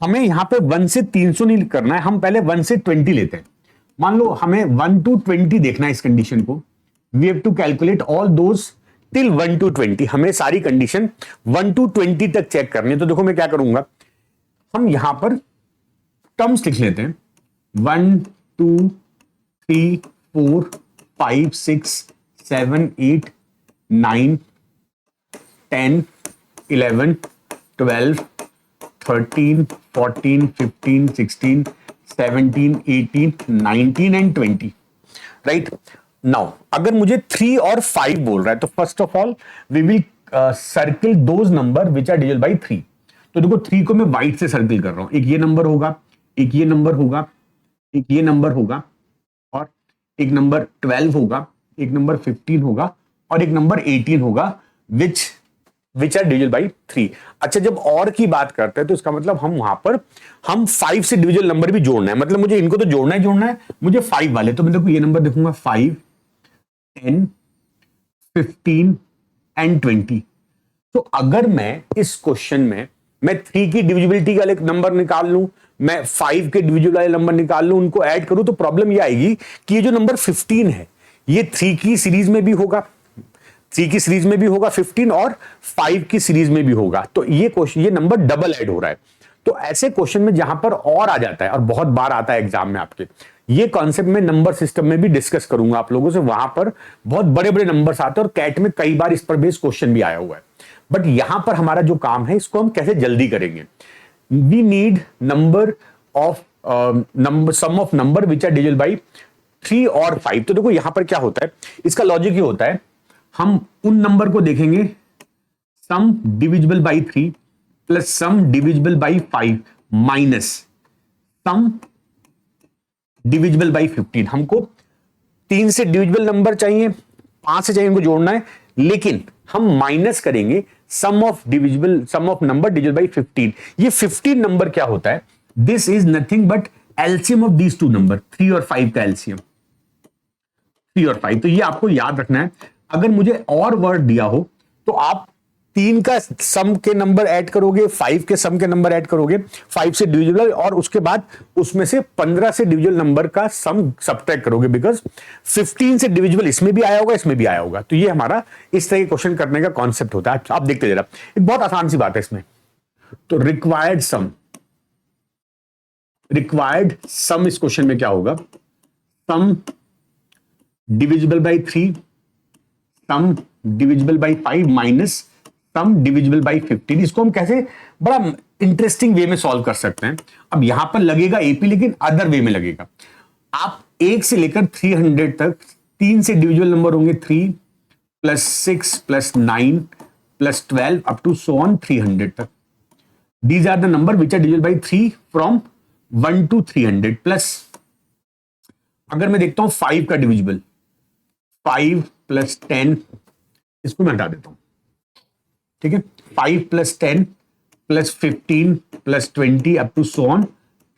S1: हमें यहां पे 1 से 300 नहीं करना है, हम पहले 1 से 20 लेते हैं. मान लो हमें 1 to 20 देखना है इस कंडीशन को. We have to calculate all those till 1 to 20. हमें सारी कंडीशन 1 to 20 तक चेक करनी है. तो देखो मैं क्या करूंगा, हम यहां पर टर्म्स लिख लेते हैं. 1 2 3 4 5 6 7 8 9 10 11 12 13 14 15 16 17 18 19 एंड 20. राइट. नाउ अगर मुझे 3 और 5 बोल रहा है, तो first of all we will circle those number which are divisible by 3. तो देखो 3 को मैं व्हाइट से सर्किल कर रहा हूं. एक ये नंबर होगा, एक ये नंबर होगा, एक ये नंबर होगा, और एक नंबर 12 होगा, एक नंबर 15 होगा, और एक नंबर 18 होगा, विच आर डिविजिबल बाय 3. अच्छा जब और की बात करते हैं तो इसका मतलब हम वहां पर 5 से डिविजिबल नंबर भी जोड़ना है. मतलब मुझे इनको तो जोड़ना है, मुझे 5 वाले. तो मैं देखो ये नंबर देखूंगा 5 10 15 एंड 20. तो अगर मैं इस क्वेश्चन में मैं 3 की डिविजिबिलिटी का एक नंबर निकाल लूं, मैं 5 के डिविजिबल वाले नंबर निकाल लूं, उनको ऐड करूं, तो प्रॉब्लम ये आएगी कि ये जो नंबर 15 है ये 3 की सीरीज में भी होगा, 3 की सीरीज में भी होगा 15, और 5 की सीरीज में भी होगा. तो ये क्वेश्चन, ये नंबर डबल ऐड हो रहा है. तो ऐसे क्वेश्चन में जहां पर और आ जाता है, और बहुत बार आता है एग्जाम में आपके, ये कॉन्सेप्ट में नंबर सिस्टम में भी डिस्कस करूंगा आप लोगों से. वहां पर बहुत बड़े बड़े नंबर्स आते हैं, और कैट में कई बार इस पर बेस्ड क्वेश्चन भी आया हुआ है. बट यहां पर हमारा जो काम है इसको हम कैसे जल्दी करेंगे. We need number of sum of number which are divisible by 3 और 5. तो देखो यहां पर क्या होता है, इसका लॉजिक ये होता है, हम उन नंबर को देखेंगे sum divisible by 3 plus sum divisible by 5 minus sum divisible by 15. हमको 3 से डिविजिबल नंबर चाहिए, 5 से चाहिए, इनको जोड़ना है, लेकिन हम माइनस करेंगे सम ऑफ नंबर डिविजिबल बाय 15. ये 15 नंबर क्या होता है, this is nothing but LCM of these two number, 3 और 5 का एलसीएम, 3 और 5. तो ये आपको याद रखना है. अगर मुझे और वर्ड दिया हो तो आप 3 का सम के नंबर ऐड करोगे, 5 के सम के नंबर ऐड करोगे, 5 से डिविजिबल, और उसके बाद उसमें से 15 से डिविजिबल नंबर का सम सब्ट्रैक्ट करोगे, बिकॉज 15 से डिविजिबल इसमें भी आया होगा, इसमें भी आया होगा। तो ये हमारा इस तरह के क्वेश्चन करने का कॉन्सेप्ट होता है। आप देखते जरा, एक बहुत आसान सी बात है इसमें। तो रिक्वायर्ड सम इस क्वेश्चन में क्या होगा? Sum divisible by 3, sum divisible by 5 minus sum divisible by 15। इसको हम कैसे बड़ा इंटरेस्टिंग वे में सॉल्व कर सकते हैं। अब यहां पर लगेगा एपी, लेकिन अदर वे में लगेगा। आप 1 से लेकर 300 तक 3 से डिविजिबल नंबर होंगे 3 plus 6 plus 9 plus 12 up to so on 300 तक। These are the number which are divisible by 3 from 1 to 300। Plus अगर मैं देखता हूं 5 का डिविजिबल, 5 प्लस 10, इसको मैं हटा देता हूं, ठीक है। 5 plus 10 plus 15 plus 20 up to so on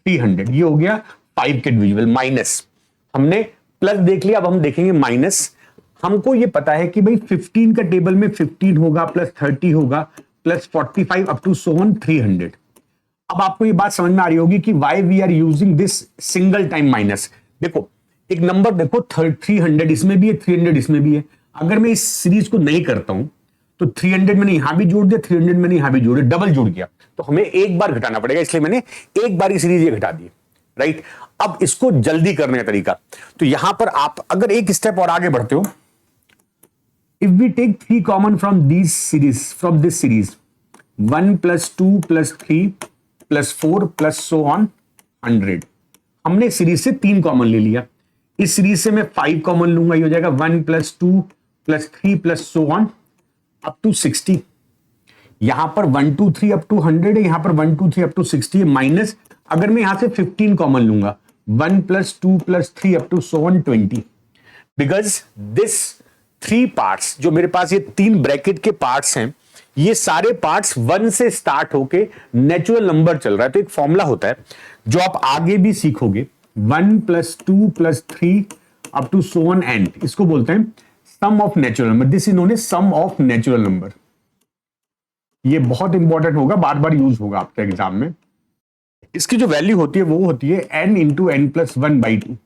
S1: 300। ये हो गया 5 के डिविजिबल। माइनस, हमने प्लस देख लिया, अब हम देखेंगे माइनस। हमको ये पता है कि भाई 15 का टेबल में 15 होगा, प्लस 30 होगा, plus 45 up to so on 300। अब आपको ये बात समझ में आ रही होगी कि why we are using this single time minus. देखो एक नंबर देखो 300 इसमें भी है, 300 इसमें भी है। अगर मैं इस सीरीज को नहीं करता हूं तो 300 मैंने यहां भी जोड़ दिया, 300 मैंने यहां भी जोड़ दिया, डबल जुड़ गया। तो हमें एक बार घटाना पड़ेगा, इसलिए मैंने एक बार सीरीज ये घटा दी, राइट। अब इसको जल्दी करने का तरीका, तो यहां पर आप अगर एक स्टेप और आगे बढ़ते हो, if we take 3 common from this series 1 plus 2 plus 3 plus 4 plus so on 100। हमने सीरीज से 3 कॉमन ले लिया। इस सीरीज से मैं 5 कॉमन लूंगा, ये हो जाएगा 1 plus 2 plus 3 plus so on up to 60। यहां पर 1 2 3 अप टू 100 है, यहां पर 1 2 3 अप टू 60 है। माइनस अगर मैं यहां से 15 कॉमन लूंगा, 1 plus 2 plus 3 up to so on 20। Because this 3 parts, जो मेरे पास ये 3 ब्रैकेट के पार्ट्स हैं, ये सारे पार्ट्स 1 से स्टार्ट होके नेचुरल नंबर चल रहा है। तो एक फॉर्मूला होता है जो आप आगे भी सीखोगे, 1 plus 2 plus 3 up to so on end, इसको बोलते हैं sum of natural number. This is known as sum of natural number. ये बहुत इंपॉर्टेंट होगा, बार बार यूज होगा आपके एग्जाम में। इसकी जो वैल्यू होती है वो होती है n इंटू n प्लस 1/2।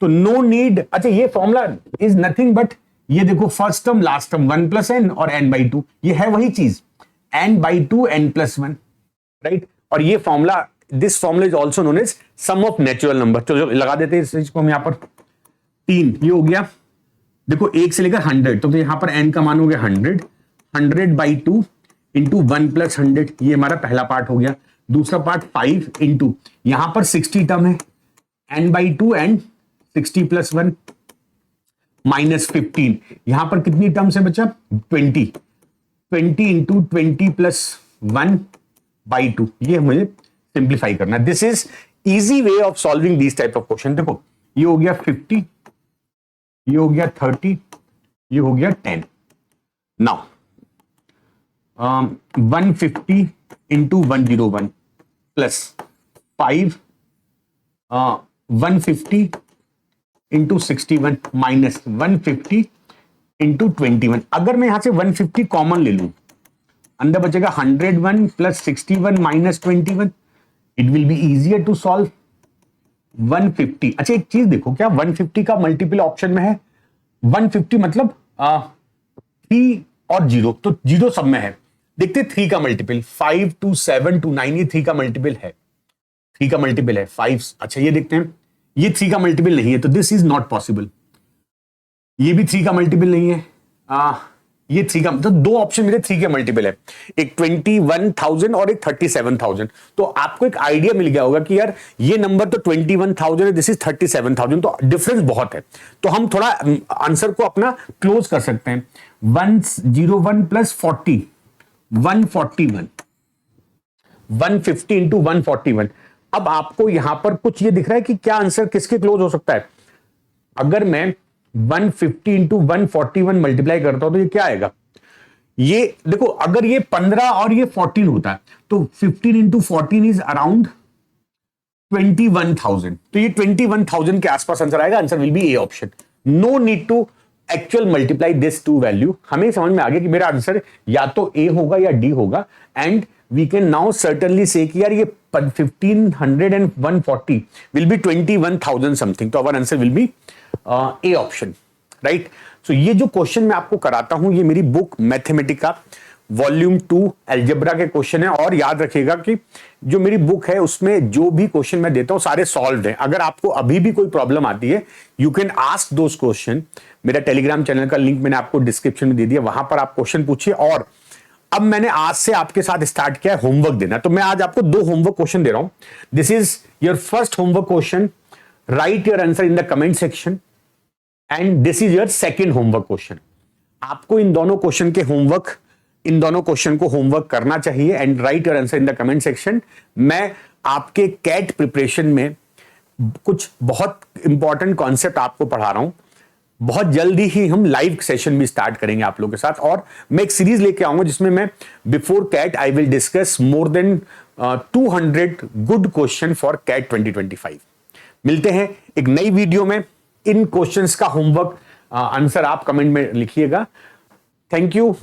S1: तो नो नीड, अच्छा ये फॉर्मूला इज नथिंग बट, ये देखो first term last term 1 plus n और n/2, ये है वही चीज, n/2 n प्लस 1, राइट। और ये formula, this formula is also known as sum of natural number. तो लगा देते हैं इस चीज को हम यहां पर 3, ये हो गया। देखो 1 से लेकर 100, तो यहां पर n का मान हो गया 100, 100/2 इंटू 1 प्लस 100, ये हमारा पहला पार्ट हो गया। दूसरा पार्ट 5 इंटू, यहां पर 60 टर्म है, n/2 एंड 60 प्लस 1 माइनस 15। यहां पर कितनी टर्म्स है बच्चा? 20 इंटू 20 प्लस 1/2। ये मुझे सिंप्लीफाई करना है। This is easy way of solving this type of question. देखो ये हो गया 50, ये हो गया 30, ये हो गया 10। Now 150 into 101 plus 5 150 into 61 minus 150 into 21। अगर मैं यहां से 150 कॉमन ले लूं, अंदर बचेगा 101 plus 61 minus 21। It will be easier to solve 150। अच्छा एक चीज देखो, क्या 150 का मल्टीपल ऑप्शन में है? 150 मतलब 3 और 0, तो 0 सब में है। देखते 3 का मल्टीपल, 5 to 7 to 9, ये 3 का मल्टीपल है, 3 का मल्टीपल है 5। अच्छा ये देखते हैं, ये 3 का मल्टीपल नहीं है, तो दिस इज नॉट पॉसिबल। ये भी 3 का मल्टीपल नहीं है, ये 3 का, तो 2 ऑप्शन मेरे 3 के मल्टीपल है, एक 21,000 और एक 37,000। तो आपको एक आइडिया मिल गया होगा कि यार ये नंबर तो 21,000 है, दिस इज 37,000, तो डिफरेंस बहुत है। तो हम थोड़ा आंसर को अपना क्लोज कर सकते हैं। 101 प्लस 40, 141, 150 इंटू 141। अब आपको यहां पर कुछ ये दिख रहा है कि क्या आंसर किसके क्लोज हो सकता है? अगर मैं 150 इंटू 141 मल्टीप्लाई करता हूं तो ये क्या आएगा? ये देखो, अगर ये 15 और ये 14 होता है तो 15 इंटू 14 इज अराउंड 21,000। तो ये 21,000 के आसपास आंसर आएगा। Answer will be A option. No need to actual multiply this two value, हमें समझ में आ गया कि मेरा आंसर या तो ए होगा या डी होगा, and we can now certainly say कि यार ये 1500 and 140 विल बी 21,000 समथिंग, तो our answer will be A option, right. So ये जो क्वेश्चन मैं आपको कराता हूं ये मेरी बुक मैथमेटिका वॉल्यूम 2 अलजेब्रा के क्वेश्चन है, और याद रखिएगा कि जो मेरी बुक है उसमें जो भी क्वेश्चन मैं देता हूं सारे सॉल्व्ड हैं। अगर आपको अभी भी कोई प्रॉब्लम आती है you can ask those question. मेरा टेलीग्राम चैनल का लिंक मैंने आपको डिस्क्रिप्शन में दे दिया, वहां पर आप क्वेश्चन पूछिए। और अब मैंने आज से आपके साथ स्टार्ट किया है होमवर्क देना, तो मैं आज आपको 2 होमवर्क क्वेश्चन दे रहा हूं। This is your first homework question, right your answer in the comment section, and this is your second homework question. आपको इन दोनों क्वेश्चन को होमवर्क करना चाहिए and right your answer in the comment section. मैं आपके cat preparation में कुछ बहुत इंपॉर्टेंट कॉन्सेप्ट आपको पढ़ा रहा हूं। बहुत जल्दी ही हम लाइव सेशन भी स्टार्ट करेंगे आप लोगों के साथ, और मैं एक सीरीज लेके आऊंगा जिसमें मैं before CAT I will discuss more than 200 good question for CAT 2025। मिलते हैं एक नई वीडियो में। इन क्वेश्चंस का होमवर्क आंसर आप कमेंट में लिखिएगा। Thank you.